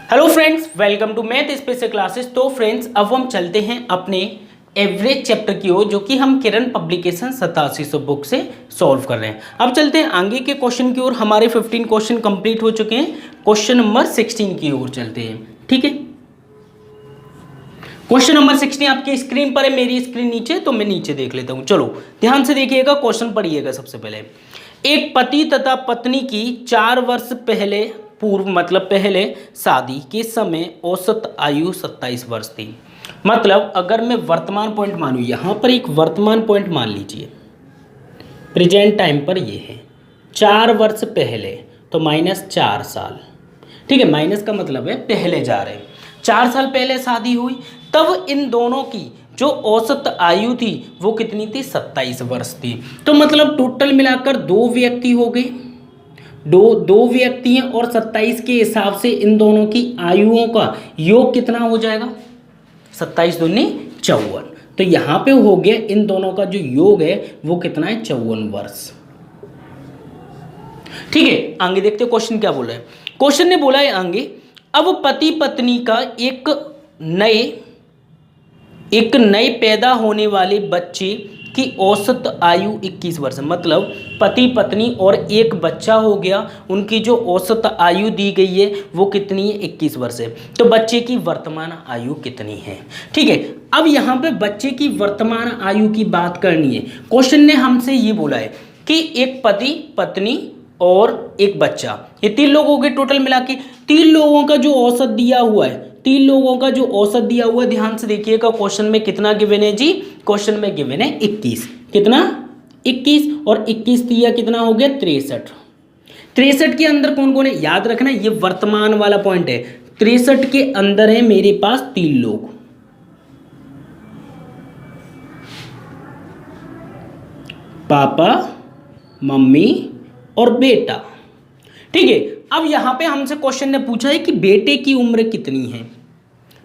Hello friends, welcome to math special classes. तो friends, अब हम चलते हैं अपने एवरेज चैप्टर की ओर, जो कि हम किरण पब्लिकेशन 8700 बुक से सॉल्व कर रहे हैं। अब चलते हैं आगे के क्वेश्चन की ओर। हमारे 15 क्वेश्चन कंप्लीट हो चुके हैं। क्वेश्चन नंबर 16 की ओर चलते हैं। ठीक है, क्वेश्चन नंबर 16 आपकी स्क्रीन पर है, मेरी स्क्रीन नीचे, तो मैं नीचे देख लेता हूं। चलो ध्यान से देखिएगा, क्वेश्चन पढ़िएगा। सबसे पहले, एक पति तथा पत्नी की 4 वर्ष पहले पूर्व मतलब पहले शादी के समय औसत आयु 27 वर्ष थी। मतलब अगर मैं वर्तमान पॉइंट मानूं, यहां पर एक वर्तमान पॉइंट मान लीजिए, प्रेजेंट टाइम पर ये है 4 वर्ष पहले, तो -4 साल। ठीक है, माइनस का मतलब है पहले जा रहे हैं। 4 साल पहले शादी हुई, तब इन दोनों की जो औसत आयु थी वो कितनी थी? 27 वर्ष थी। तो मतलब टोटल मिलाकर 2 व्यक्ति हो गए, दो व्यक्ति हैं, और 27 के हिसाब से इन दोनों की आयुओं का योग कितना हो जाएगा? 27 दूनी 54। तो यहाँ पे हो गया इन दोनों का जो योग है वो कितना है? 54 वर्ष। ठीक है, आगे देखते हो क्वेश्चन क्या बोला है। क्वेश्चन ने बोला है आगे, अब पति पत्नी का एक नए पैदा होने वाले बच्चे की औसत आयु 21 वर्ष। मतलब पति पत्नी और एक बच्चा हो गया, उनकी जो औसत आयु दी गई है वो कितनी है? 21 वर्ष है। तो बच्चे की वर्तमान आयु कितनी है? ठीक है, अब यहाँ पे बच्चे की वर्तमान आयु की बात करनी है। क्वेश्चन ने हमसे ये बोला है कि एक पति पत्नी और एक बच्चा, ये 3 लोग हो गए टोटल मिला के। 3 लोगों का जो औसत दिया हुआ है, 3 लोगों का जो औसत दिया हुआ है, ध्यान से देखिएगा क्वेश्चन में कितना गिवन है जी? क्वेश्चन में गिवन है 21। कितना? 21, और 21 दिया कितना हो गया? 63। 63 के अंदर कौन कौन है याद रखना, ये वर्तमान वाला पॉइंट है। 63 के अंदर है मेरे पास 3 लोग, पापा मम्मी और बेटा। ठीक है, अब यहां पे हमसे क्वेश्चन ने पूछा है कि बेटे की उम्र कितनी है,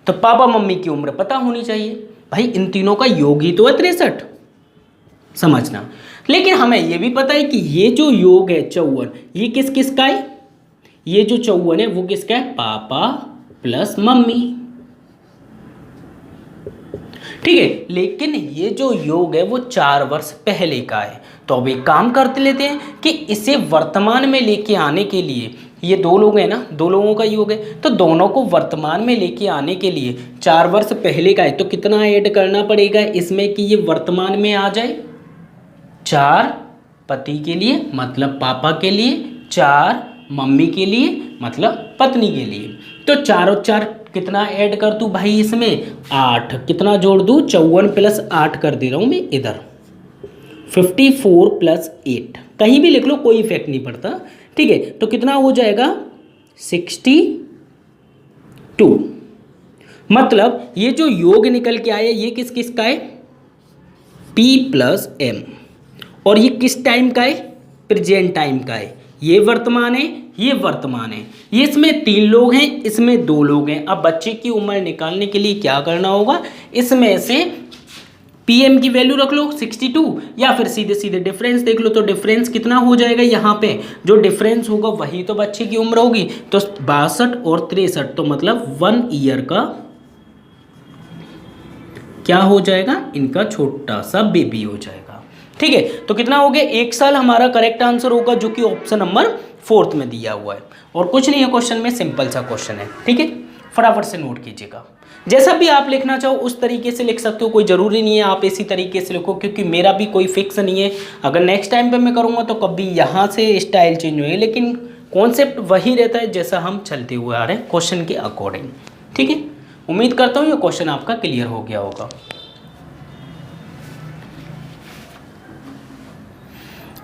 तो पापा मम्मी की उम्र पता होनी चाहिए। भाई इन तीनों का योग ही तो है 63, समझना। लेकिन हमें यह भी पता है कि ये जो योग है 54, ये किस किस का है? ये जो 54 है वो किसका है? पापा प्लस मम्मी। ठीक है, लेकिन ये जो योग है वो 4 वर्ष पहले का है। तो अब एक काम करते लेते हैं कि इसे वर्तमान में लेके आने के लिए, ये 2 लोग हैं ना, 2 लोगों का योग है, तो दोनों को वर्तमान में लेके आने के लिए 4 वर्ष पहले का है, तो कितना ऐड करना पड़ेगा इसमें कि ये वर्तमान में आ जाए? 4 पति के लिए मतलब पापा के लिए, 4 मम्मी के लिए मतलब पत्नी के लिए। तो 4 और 4 कितना ऐड कर दूं भाई इसमें? 8। कितना जोड़ दूं? 54 प्लस 8 कर दे रहा हूं मैं इधर, 54 प्लस 8, कहीं भी लिख लो कोई इफेक्ट नहीं पड़ता। ठीक है, तो कितना हो जाएगा? 62। मतलब ये जो योग निकल के आया ये किस किस का है? P plus M। और ये किस टाइम का है? प्रेजेंट टाइम का है। ये वर्तमान है, ये वर्तमान है। ये इसमें 3 लोग हैं, इसमें 2 लोग हैं। अब बच्चे की उम्र निकालने के लिए क्या करना होगा? इसमें से पीएम की वैल्यू रख लो 62, या फिर सीधे सीधे डिफरेंस देख लो। तो डिफरेंस कितना हो जाएगा? यहाँ पे जो डिफरेंस होगा वही तो बच्चे की उम्र होगी। तो 62 और 63, तो मतलब 1 ईयर का क्या हो जाएगा? इनका छोटा सा बेबी हो जाएगा। ठीक है, तो कितना हो गया? 1 साल हमारा करेक्ट आंसर होगा, जो कि ऑप्शन नंबर 4 में दिया हुआ है। और कुछ नहीं है क्वेश्चन में, सिंपल सा क्वेश्चन है। ठीक है, फटाफट से नोट कीजिएगा। जैसा भी आप लिखना चाहो उस तरीके से लिख सकते हो, कोई ज़रूरी नहीं है आप इसी तरीके से लिखो, क्योंकि मेरा भी कोई फिक्स नहीं है। अगर नेक्स्ट टाइम पे मैं करूँगा तो कभी यहाँ से स्टाइल चेंज हुए, लेकिन कॉन्सेप्ट वही रहता है जैसा हम चलते हुए आ रहे हैं क्वेश्चन के अकॉर्डिंग। ठीक है, उम्मीद करता हूँ ये क्वेश्चन आपका क्लियर हो गया होगा।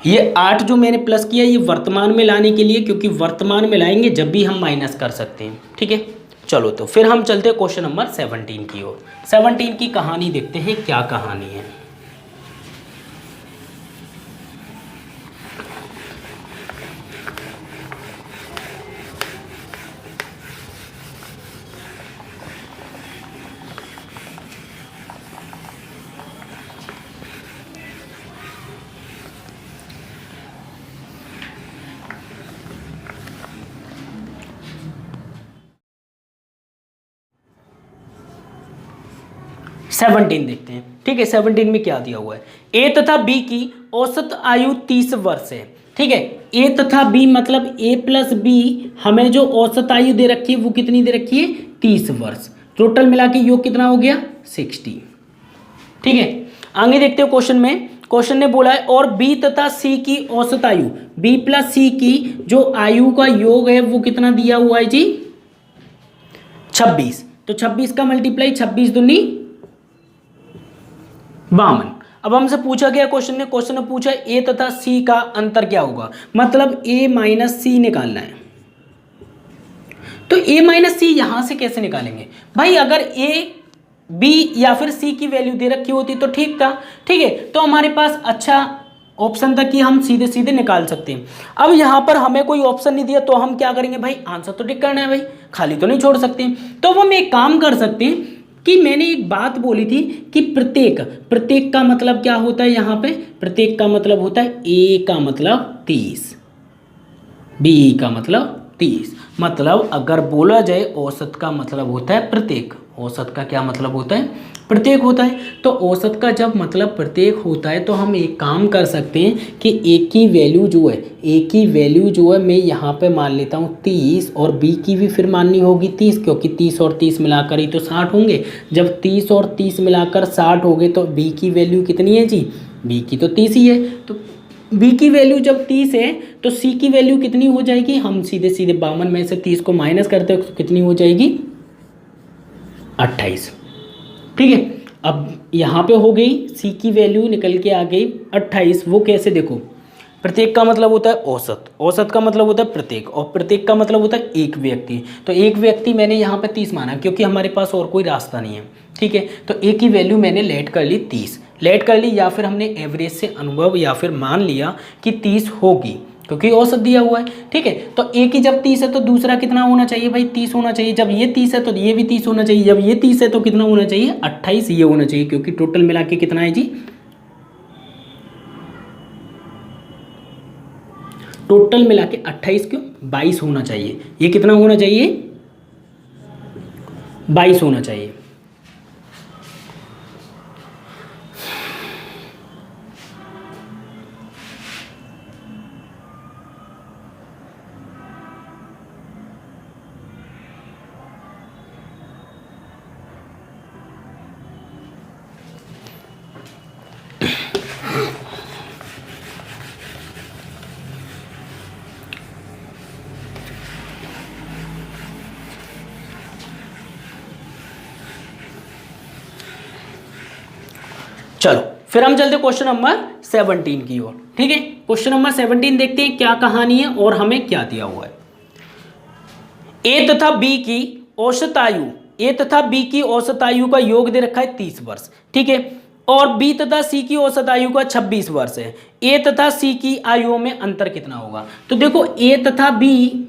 ये 8 जो मैंने प्लस किया ये वर्तमान में लाने के लिए, क्योंकि वर्तमान में लाएंगे जब भी हम माइनस कर सकते हैं। ठीक है, चलो तो फिर हम चलते हैं क्वेश्चन नंबर 17 की ओर। 17 की कहानी देखते हैं, क्या कहानी है। 17 देखते हैं, ठीक है। 17 में क्या दिया हुआ है, ए तथा बी की औसत आयु 30 वर्ष है, ठीक है। ए तथा बी मतलब ए प्लस बी, हमें जो औसत आयु दे रखी है वो कितनी दे रखी है, 30 वर्ष। टोटल मिला के योग कितना हो गया, 60, ठीक है। आगे देखते हो क्वेश्चन में, क्वेश्चन ने बोला है और बी तथा सी की औसत आयु, बी प्लस सी की जो आयु का योग है वो कितना दिया हुआ है जी, 26। तो 26 का मल्टीप्लाई 26 दूनी 52। अब हमसे पूछा गया क्वेश्चन ने पूछा ए तथा सी का अंतर क्या होगा, मतलब ए माइनस सी निकालना है। तो ए माइनस सी यहां से कैसे निकालेंगे भाई, अगर ए बी या फिर सी की वैल्यू दे रखी होती तो ठीक था, ठीक है। तो हमारे पास अच्छा ऑप्शन था कि हम सीधे सीधे निकाल सकते हैं। अब यहाँ पर हमें कोई ऑप्शन नहीं दिया तो हम क्या करेंगे भाई, आंसर तो टिक करना है भाई, खाली तो नहीं छोड़ सकते। तो हम एक काम कर सकते हैं कि मैंने एक बात बोली थी कि प्रत्येक का मतलब क्या होता है, यहाँ पे प्रत्येक का मतलब होता है ए का मतलब 30, बी का मतलब 30। मतलब अगर बोला जाए औसत का मतलब होता है प्रत्येक, औसत का क्या मतलब होता है, प्रत्येक होता है। तो औसत का जब मतलब प्रत्येक होता है तो हम एक काम कर सकते हैं कि ए की वैल्यू जो है मैं यहाँ पे मान लेता हूँ 30 और बी की भी फिर माननी होगी 30, क्योंकि 30 और 30 मिलाकर ही तो 60 होंगे। जब 30 और 30 मिलाकर 60 हो गए तो बी की वैल्यू कितनी है जी, बी की तो 30 ही है। तो बी की वैल्यू जब 30 है तो सी की वैल्यू कितनी हो जाएगी, हम सीधे 52 में से 30 को माइनस करते हैं तो कितनी हो जाएगी, 28, ठीक है। अब यहाँ पे हो गई सी की वैल्यू निकल के आ गई 28। वो कैसे, देखो प्रत्येक का मतलब होता है औसत का मतलब होता है प्रत्येक, और प्रत्येक का मतलब होता है एक व्यक्ति। तो एक व्यक्ति मैंने यहाँ पे 30 माना क्योंकि हमारे पास और कोई रास्ता नहीं है, ठीक है। तो ए की वैल्यू मैंने लेट कर ली 30, लेट कर ली या फिर हमने एवरेज से अनुभव या फिर मान लिया कि 30 होगी क्योंकि औसत दिया हुआ है, ठीक है। तो ए की जब 30 है तो दूसरा कितना होना चाहिए भाई, 30 होना चाहिए। जब ये 30 है तो ये भी 30 होना चाहिए। जब ये 30 है तो कितना होना चाहिए, 28 ये होना चाहिए, क्योंकि टोटल मिला के कितना है जी, टोटल मिला के 28 क्यों 22 होना चाहिए। ये कितना होना चाहिए, 22 होना चाहिए। चलो फिर हम चलते क्वेश्चन नंबर 17 की ओर, ठीक है। क्वेश्चन नंबर 17 देखते हैं क्या कहानी है और हमें क्या दिया हुआ है। ए तथा बी की औसत आयु का योग दे रखा है 30 वर्ष, ठीक है। और बी तथा सी की औसत आयु का 26 वर्ष है। ए तथा सी की आयुओं में अंतर कितना होगा। तो देखो ए तथा बी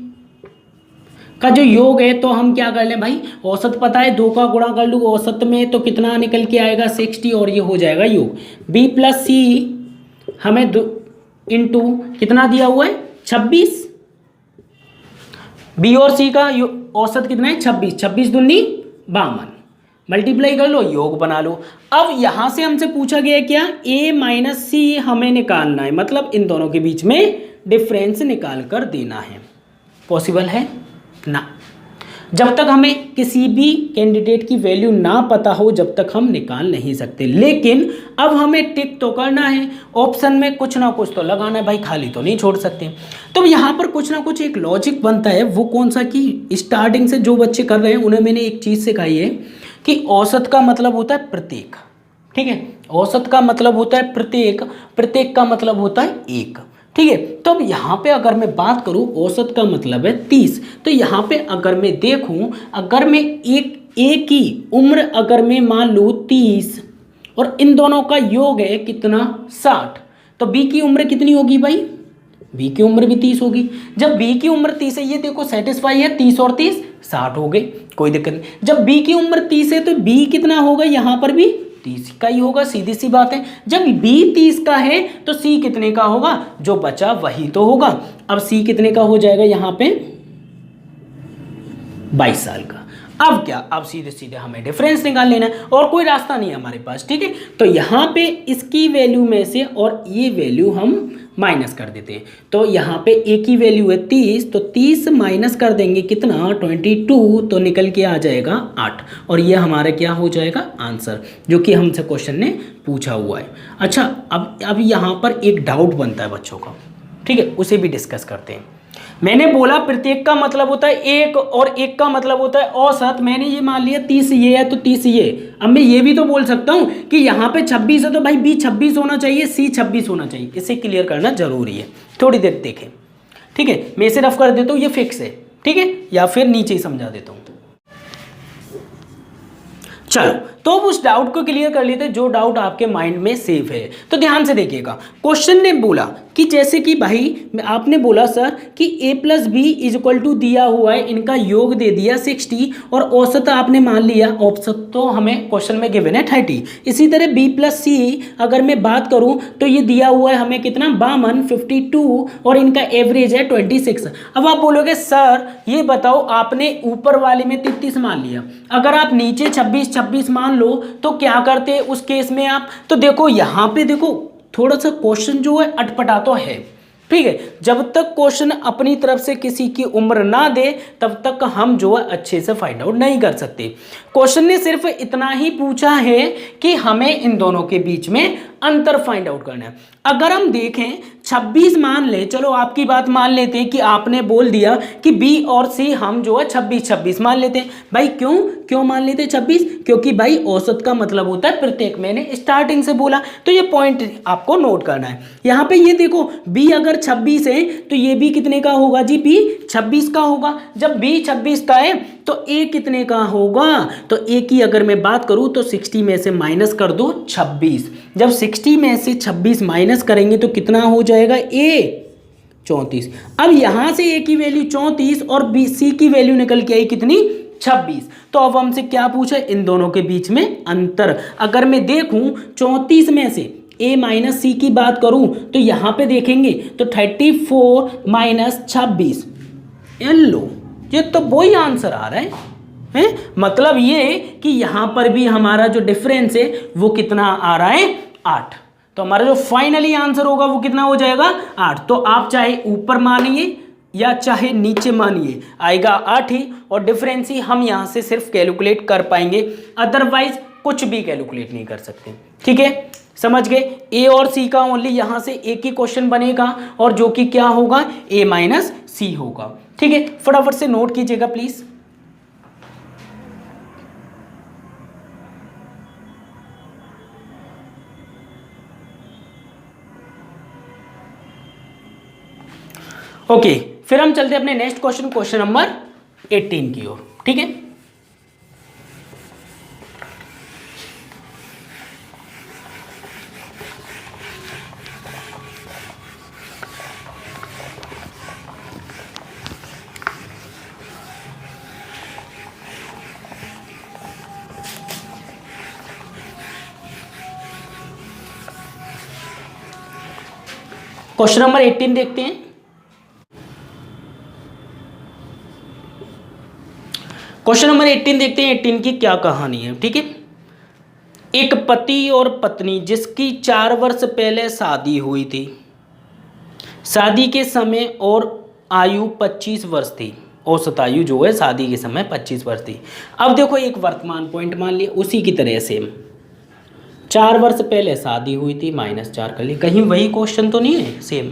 का जो योग है तो हम क्या कर लें भाई, औसत पता है 2 का गुणा कर लूँ औसत में तो कितना निकल के आएगा 60, और ये हो जाएगा योग। बी प्लस सी हमें इंटू कितना दिया हुआ है 26, बी और सी का औसत कितना है 26, 26 दूनी 52, मल्टीप्लाई कर लो योग बना लो। अब यहां से हमसे पूछा गया क्या, a माइनस सी हमें निकालना है, मतलब इन दोनों के बीच में डिफरेंस निकाल कर देना है। पॉसिबल है ना, जब तक हमें किसी भी कैंडिडेट की वैल्यू ना पता हो जब तक हम निकाल नहीं सकते। लेकिन अब हमें टिक तो करना है, ऑप्शन में कुछ ना कुछ तो लगाना है भाई, खाली तो नहीं छोड़ सकते। तो यहाँ पर कुछ ना कुछ एक लॉजिक बनता है, वो कौन सा कि स्टार्टिंग से जो बच्चे कर रहे हैं उन्हें मैंने एक चीज़ सिखाई है कि औसत का मतलब होता है प्रत्येक, ठीक है। औसत का मतलब होता है प्रत्येक, प्रत्येक का मतलब होता है एक, ठीक है। तो अब यहाँ पे अगर मैं बात करूँ औसत का मतलब है 30, तो यहाँ पे अगर मैं देखूँ, अगर मैं एक की उम्र अगर मैं मान लूँ 30 और इन दोनों का योग है कितना 60, तो बी की उम्र कितनी होगी भाई, बी की उम्र भी 30 होगी। जब बी की उम्र 30 है, ये देखो सेटिस्फाई है, 30 और 30 60 हो गए, कोई दिक्कत नहीं। जब बी की उम्र 30 है तो बी कितना होगा, यहाँ पर भी 30 का ही होगा, सीधी सी बात है। जब बी 30 का है तो सी कितने का होगा, जो बचा वही तो होगा। अब सी कितने का हो जाएगा यहाँ पे 22 साल का। अब क्या, अब सीधे सीधे हमें डिफरेंस निकाल लेना है और कोई रास्ता नहीं है हमारे पास, ठीक है। तो यहाँ पे इसकी वैल्यू में से और ये वैल्यू हम माइनस कर देते हैं। तो यहाँ पे ए की वैल्यू है 30, तो 30 माइनस कर देंगे कितना 22, तो निकल के आ जाएगा 8 और ये हमारा क्या हो जाएगा आंसर, जो कि हमसे क्वेश्चन ने पूछा हुआ है। अच्छा, अब यहाँ पर एक डाउट बनता है बच्चों का, ठीक है, उसे भी डिस्कस करते हैं। मैंने बोला प्रत्येक का मतलब होता है एक और एक का मतलब होता है औसत। मैंने ये मान लिया 30 ये है तो 30 ये। अब मैं ये भी तो बोल सकता हूँ कि यहाँ पे 26 है तो भाई बी 26 होना चाहिए, सी 26 होना चाहिए। इसे क्लियर करना जरूरी है, थोड़ी देर देखें, ठीक है। मैं इसे रफ कर देता हूँ, ये फिक्स है, ठीक है, या फिर नीचे ही समझा देता हूँ। चलो, तो अब उस डाउट को क्लियर कर लेते हैं जो डाउट आपके माइंड में सेव है। तो ध्यान से देखिएगा, क्वेश्चन ने बोला कि जैसे कि भाई आपने बोला सर कि a plus B is equal to दिया हुआ है, इनका योग दे दिया 60 और औसत आपने मान लिया, औसत तो हमें क्वेश्चन में गिवन है 30। इसी तरह b प्लस सी अगर मैं बात करूं तो ये दिया हुआ है हमें कितना 52 52 और इनका एवरेज है 26। अब आप बोलोगे सर ये बताओ आपने ऊपर वाले में 33 मान लिया, अगर आप नीचे 26 26 मान लो तो क्या करते उस केस में आप। तो देखो यहाँ पे देखो थोड़ा सा क्वेश्चन जो है अटपटा तो है, ठीक है। जब तक क्वेश्चन अपनी तरफ से किसी की उम्र ना दे तब तक हम जो है अच्छे से फाइंड आउट नहीं कर सकते। क्वेश्चन ने सिर्फ इतना ही पूछा है कि हमें इन दोनों के बीच में अंतर फाइंड आउट करना है। अगर हम देखें 26 मान ले, चलो आपकी बात मान लेते हैं कि आपने बोल दिया कि बी और सी हम जो है 26 26 मान लेते हैं। भाई क्यों मान लेते हैं 26? क्योंकि भाई औसत का मतलब होता है प्रत्येक, मैंने स्टार्टिंग से बोला। तो ये पॉइंट आपको नोट करना है। यहाँ पे ये देखो बी अगर 26 है तो ये भी कितने का होगा जी, बी 26 का होगा। जब बी 26 का है तो ए कितने का होगा, तो ए की अगर मैं बात करूं तो 60 में से माइनस कर दो 26। जब 60 में से 26 माइनस करेंगे तो कितना हो जाएगा, ए 34। अब यहां से ए की वैल्यू 34 और बी सी की वैल्यू निकल के आई कितनी 26। तो अब हमसे क्या पूछा, इन दोनों के बीच में अंतर। अगर मैं देखूं 34 में से a माइनस सी की बात करूं तो यहां पे देखेंगे तो 34 माइनस 26, लो ये तो वही आंसर आ रहा है। मतलब ये कि यहां पर भी हमारा जो डिफरेंस है वो कितना आ रहा है 8। तो हमारा जो फाइनली आंसर होगा वो कितना हो जाएगा 8। तो आप चाहे ऊपर मानिए या चाहे नीचे मानिए आएगा 8 ही, और डिफरेंस ही हम यहां से सिर्फ कैलकुलेट कर पाएंगे, अदरवाइज कुछ भी कैलकुलेट नहीं कर सकते। ठीक है, समझ गए। ए और सी का ओनली यहां से एक ही क्वेश्चन बनेगा और जो कि क्या होगा, ए माइनस सी होगा। ठीक है, फटाफट से नोट कीजिएगा प्लीज। ओके, फिर हम चलते हैं अपने नेक्स्ट क्वेश्चन, क्वेश्चन नंबर 18 की ओर। ठीक है, क्वेश्चन नंबर 18 देखते हैं। क्वेश्चन नंबर 18 देखते हैं 18 की क्या कहानी है। ठीक है, एक पति और पत्नी जिसकी 4 वर्ष पहले शादी हुई थी, शादी के समय और आयु 25 वर्ष थी, औसत आयु जो है शादी के समय 25 वर्ष थी। अब देखो एक वर्तमान पॉइंट मान लिया, उसी की तरह सेम 4 वर्ष पहले शादी हुई थी, -4 कर लिए। कहीं वही क्वेश्चन तो नहीं है सेम,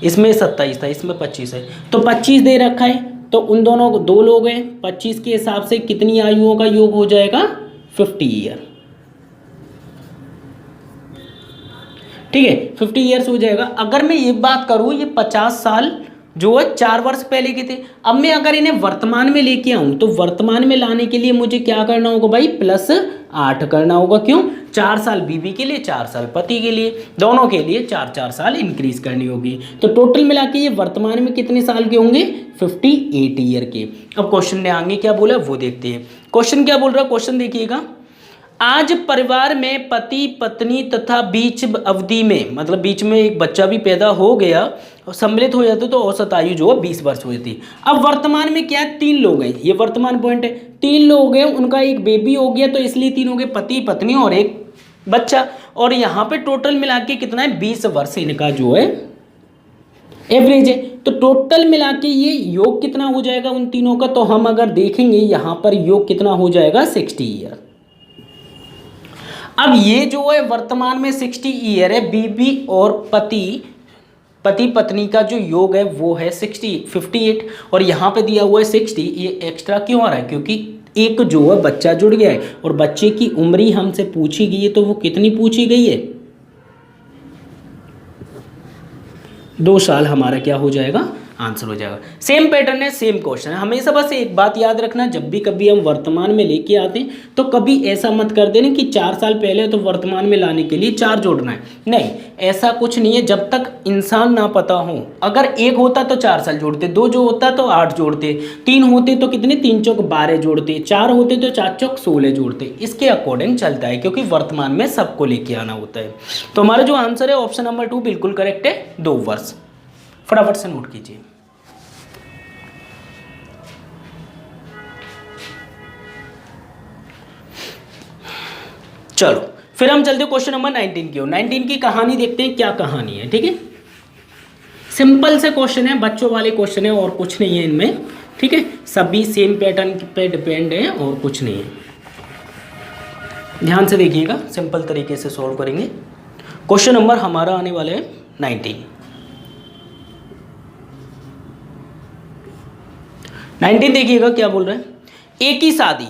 इसमें 27 था, इसमें 25 है, तो 25 दे रखा है। तो उन दोनों को 2 लोग हैं, 25 के हिसाब से कितनी आयुओं का योग हो जाएगा 50 ईयर। ठीक है, 50 ईयर्स हो जाएगा। अगर मैं ये बात करूं ये 50 साल जो है 4 वर्ष पहले के थे। अब मैं अगर इन्हें वर्तमान में लेके आऊं तो वर्तमान में लाने के लिए मुझे क्या करना होगा भाई, +8 करना होगा। क्यों, 4 साल बीवी के लिए, 4 साल पति के लिए, दोनों के लिए 4 साल इंक्रीज करनी होगी। तो टोटल मिला के ये वर्तमान में कितने साल के होंगे, 58 ईयर के। अब क्वेश्चन ने आगे क्या बोला वो देखते हैं। क्वेश्चन क्या बोल रहा है, क्वेश्चन देखिएगा। आज परिवार में पति पत्नी तथा बीच अवधि में, मतलब बीच में एक बच्चा भी पैदा हो गया और सम्मिलित हो जाता तो औसत आयु जो है 20 वर्ष हुई थी। अब वर्तमान में क्या है, 3 लोग हैं, ये वर्तमान पॉइंट है, 3 लोग हैं, उनका एक बेबी हो गया तो इसलिए 3 हो गए, पति पत्नी और एक बच्चा, और यहाँ पे टोटल मिला के कितना है, 20 वर्ष इनका जो है एवरेज है। तो टोटल मिला के ये योग कितना हो जाएगा उन तीनों का, तो हम अगर देखेंगे यहाँ पर योग कितना हो जाएगा, 60 ईयर। अब ये जो है वर्तमान में 60 ईयर है, बीबी और पति पत्नी का जो योग है वो है 58, और यहाँ पे दिया हुआ है 60। ये एक्स्ट्रा क्यों आ रहा है, क्योंकि एक जो है बच्चा जुड़ गया है, और बच्चे की उम्र ही हमसे पूछी गई है, तो वो कितनी पूछी गई है, 2 साल हमारा क्या हो जाएगा, आंसर हो जाएगा। सेम पैटर्न है, सेम क्वेश्चन है। हमेशा बस एक बात याद रखना, जब भी कभी हम वर्तमान में लेके आते हैं तो कभी ऐसा मत कर देना कि 4 साल पहले तो वर्तमान में लाने के लिए 4 जोड़ना है, नहीं, ऐसा कुछ नहीं है। जब तक इंसान ना पता हो, अगर 1 होता तो 4 साल जोड़ते, 2 जो होता तो 8 जोड़ते, 3 होते तो कितने, 3 चौक 12 जोड़ते, 4 होते तो 4 चौक 16 जोड़ते। इसके अकॉर्डिंग चलता है, क्योंकि वर्तमान में सबको लेके आना होता है। तो हमारा जो आंसर है ऑप्शन नंबर 2 बिल्कुल करेक्ट है, 2 वर्ष। फटाफट से नोट कीजिए। चलो फिर हम चलते क्वेश्चन नंबर 19 की ओर। 19 की कहानी देखते हैं, क्या कहानी है, ठीक है। सिंपल से क्वेश्चन है, बच्चों वाले क्वेश्चन है, और कुछ नहीं है इनमें, ठीक है। सभी सेम पैटर्न पे डिपेंड है और कुछ नहीं है। ध्यान से देखिएगा, सिंपल तरीके से सॉल्व करेंगे। क्वेश्चन नंबर हमारा आने वाला है 19 देखिएगा क्या बोल रहे हैं। एक ही शादी,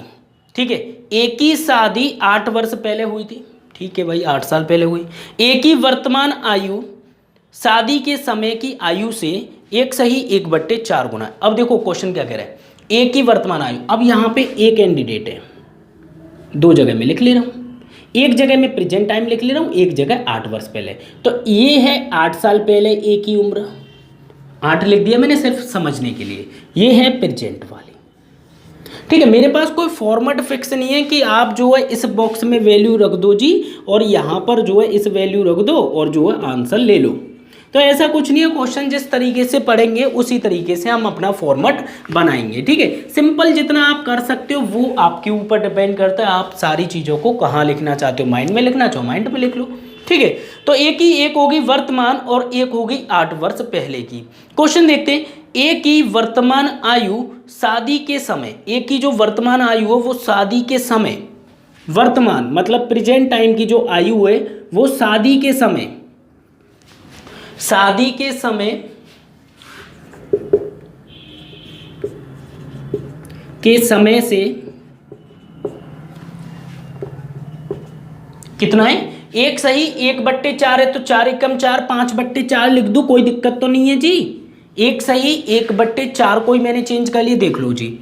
ठीक है, एक ही शादी 8 वर्ष पहले हुई थी, ठीक है भाई, 8 साल पहले हुई। एक ही वर्तमान आयु शादी के समय की आयु से 1 सही 1/4 गुना। अब देखो क्वेश्चन क्या कह रहा है, एक ही वर्तमान आयु। अब यहाँ पे एक कैंडिडेट है, 2 जगह में लिख ले रहा हूँ, एक जगह में प्रेजेंट टाइम लिख ले रहा हूँ, एक जगह 8 वर्ष पहले। तो ये है 8 साल पहले एक ही उम्र, 8 लिख दिया मैंने सिर्फ समझने के लिए। ये है प्रेजेंट वाली, ठीक है। मेरे पास कोई फॉर्मेट फिक्स नहीं है कि आप जो है इस बॉक्स में वैल्यू रख दो जी, और यहाँ पर जो है इस वैल्यू रख दो और जो है आंसर ले लो। तो ऐसा कुछ नहीं है, क्वेश्चन जिस तरीके से पढ़ेंगे उसी तरीके से हम अपना फॉर्मेट बनाएंगे, ठीक है। सिंपल जितना आप कर सकते हो वो आपके ऊपर डिपेंड करता है, आप सारी चीज़ों को कहाँ लिखना चाहते हो, माइंड में लिखना चाहो माइंड में लिख लो, ठीक है। तो एक होगी वर्तमान और एक होगी 8 वर्ष पहले की। क्वेश्चन देखते हैं, एक की वर्तमान आयु शादी के समय, एक की जो वर्तमान आयु हो वो शादी के समय, वर्तमान मतलब प्रेजेंट टाइम की जो आयु है वो शादी के समय से कितना है, 1 सही 1/4 है, तो 4 एकम 4, 5/4 लिख दूं, कोई दिक्कत तो नहीं है जी। 1 सही 1/4 को ही मैंने चेंज कर लिया, देख लो जी,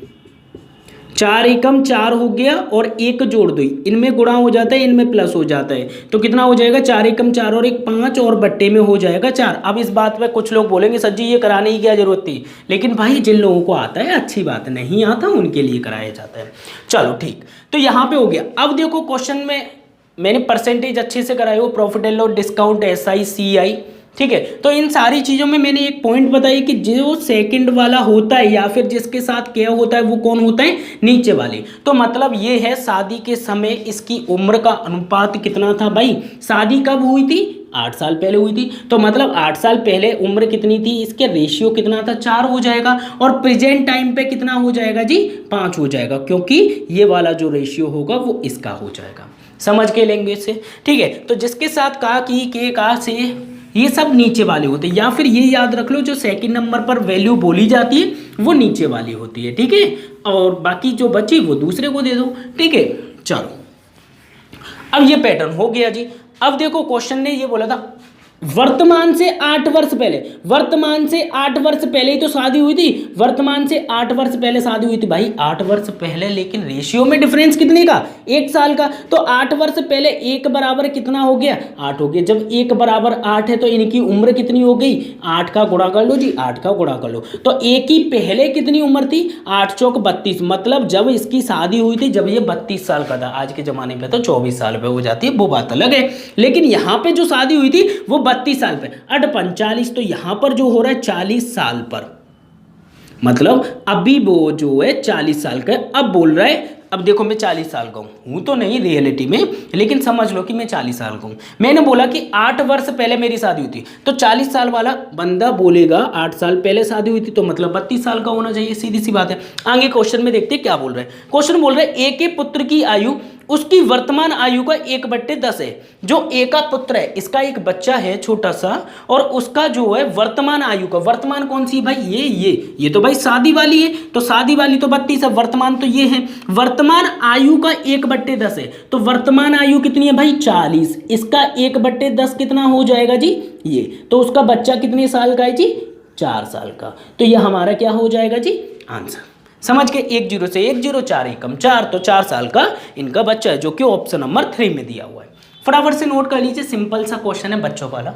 4 एकम 4 हो गया और 1 जोड़ दो, इनमें गुणा हो जाता है, इनमें प्लस हो जाता है, तो कितना हो जाएगा, 4 एकम 4 और 1 5 और बट्टे में हो जाएगा 4। अब इस बात पे कुछ लोग बोलेंगे सर जी ये कराने की क्या जरूरत थी, लेकिन भाई जिन लोगों को आता है अच्छी बात, नहीं आता उनके लिए कराया जाता है। चलो ठीक, तो यहाँ पे हो गया। अब देखो क्वेश्चन में मैंने परसेंटेज अच्छे से कराई हो, profit and loss, discount, SI CI, ठीक है। तो इन सारी चीज़ों में मैंने एक पॉइंट बताई कि जो सेकंड वाला होता है या फिर जिसके साथ क्या होता है वो कौन होता है, नीचे वाले। तो मतलब ये है शादी के समय इसकी उम्र का अनुपात कितना था भाई, शादी कब हुई थी, 8 साल पहले हुई थी, तो मतलब 8 साल पहले उम्र कितनी थी, इसके रेशियो कितना था, 4 हो जाएगा, और प्रेजेंट टाइम पे कितना हो जाएगा जी, 5 हो जाएगा, क्योंकि ये वाला जो रेशियो होगा वो इसका हो जाएगा। समझ के लैंग्वेज से, ठीक है। तो जिसके साथ का की के का से ये सब नीचे वाले होते हैं, या फिर ये याद रख लो जो सेकंड नंबर पर वैल्यू बोली जाती है वो नीचे वाली होती है, ठीक है, और बाकी जो बची वो दूसरे को दे दो, ठीक है। चलो अब ये पैटर्न हो गया जी। अब देखो क्वेश्चन ने ये बोला था वर्तमान से 8 वर्ष पहले, वर्तमान से 8 वर्ष पहले ही तो शादी हुई थी, वर्तमान से 8 वर्ष पहले शादी हुई थी भाई, 8 वर्ष पहले, लेकिन रेशियो में डिफरेंस कितने का, 1 साल का। तो 8 वर्ष पहले 1 बराबर कितना हो गया, 8 हो गया। जब 1 बराबर 8 है तो इनकी उम्र कितनी हो गई, 8 का गुणा कर लो जी, 8 का गुणा कर लो। तो एक ही पहले कितनी उम्र थी, 8 चौक 32, मतलब जब इसकी शादी हुई थी जब ये 32 साल का था, आज के जमाने पे तो 24 साल पे हो जाती है, वो बात अलग है। लेकिन यहाँ पे जो शादी हुई थी वो 32 साल पे, 45, तो यहां पर जो हो रहा है 40 साल पर, मतलब अभी वो जो है 40 साल का, अब बोल रहा है, अब देखो मैं 40 साल का हूं तो नहीं रियलिटी में, लेकिन समझ लो कि मैं 40 साल का हूं। मैंने बोला कि 8 वर्ष पहले मेरी शादी हुई थी, तो 40 साल वाला बंदा बोलेगा 8 साल पहले शादी हुई थी, तो मतलब 32 साल का होना चाहिए, सीधी सी बात है। आगे क्वेश्चन में देखते हैं क्या बोल रहे हैं। क्वेश्चन बोल रहे हैं एक के पुत्र की आयु उसकी वर्तमान आयु का 1/10 है। जो ए का पुत्र है, इसका एक बच्चा है छोटा सा, और उसका जो है वर्तमान आयु का, वर्तमान कौन सी भाई, ये तो भाई शादी वाली है, तो शादी वाली तो 32 है, वर्तमान तो ये है, वर्तमान आयु का 1/10 है, तो वर्तमान आयु कितनी है भाई 40, इसका 1/10 कितना हो जाएगा जी ये, तो उसका बच्चा कितने साल का है जी 4 साल का। तो ये हमारा क्या हो जाएगा जी आंसर, समझ के, 1 0 से 1 0, 4 एकम 4, तो 4 साल का इनका बच्चा है, जो कि ऑप्शन नंबर 3 में दिया हुआ है। फटाफट से नोट कर लीजिए, सिंपल सा क्वेश्चन है बच्चों वाला।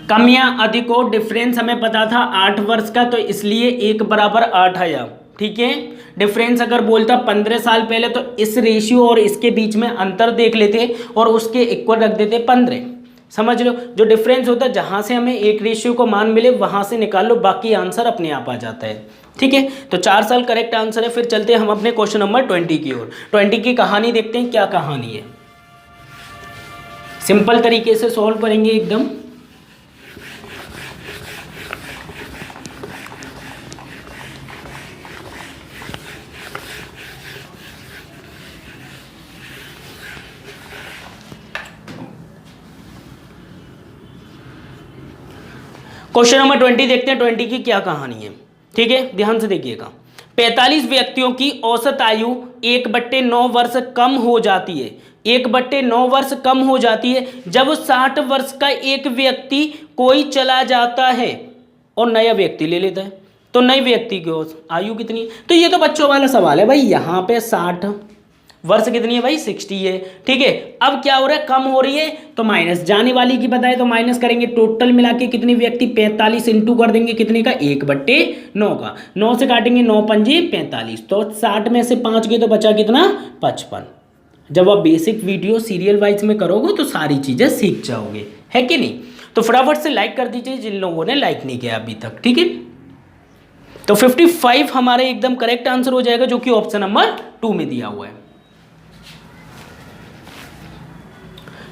कम या अधिक हो, डिफरेंस हमें पता था 8 वर्ष का, तो इसलिए 1 बराबर 8 आया, ठीक है। डिफरेंस अगर बोलता 15 साल पहले, तो इस रेशियो और इसके बीच में अंतर देख लेते और उसके इक्वल रख देते 15, समझ लो। जो डिफरेंस होता है, जहां से हमें एक रेशियो को मान मिले वहां से निकाल लो, बाकी आंसर अपने आप आ जाता है, ठीक है। तो 4 साल करेक्ट आंसर है। फिर चलते हैं हम अपने क्वेश्चन नंबर 20 की ओर। 20 की कहानी देखते हैं, क्या कहानी है, सिंपल तरीके से सॉल्व करेंगे एकदम। क्वेश्चन नंबर 20 देखते हैं 20 की क्या कहानी है, ठीक है, ध्यान से देखिएगा। 45 व्यक्तियों की औसत आयु 1/9 वर्ष कम हो जाती है, 1/9 वर्ष कम हो जाती है जब 60 वर्ष का एक व्यक्ति कोई चला जाता है और नया व्यक्ति ले लेता है। तो नए व्यक्ति की आयु कितनी है, तो ये तो बच्चों वाला सवाल है भाई। यहाँ पे 60 वर्ष कितनी है भाई 60 है, ठीक है। अब क्या हो रहा है, कम हो रही है, तो माइनस जाने वाली की बताए तो माइनस करेंगे, टोटल मिला के कितने व्यक्ति 45 इंटू कर देंगे कितने का 1/9 का, 9 से काटेंगे 9 पंजे 45, तो 60 में से 5 गए तो बचा कितना 55। जब आप बेसिक वीडियो सीरियल वाइज में करोगे तो सारी चीजें सीख जाओगे, है कि नहीं। तो फटाफट से लाइक कर दीजिए जिन लोगों ने लाइक नहीं किया अभी तक, ठीक है। तो 55 हमारे एकदम करेक्ट आंसर हो जाएगा, जो कि ऑप्शन नंबर 2 में दिया हुआ है।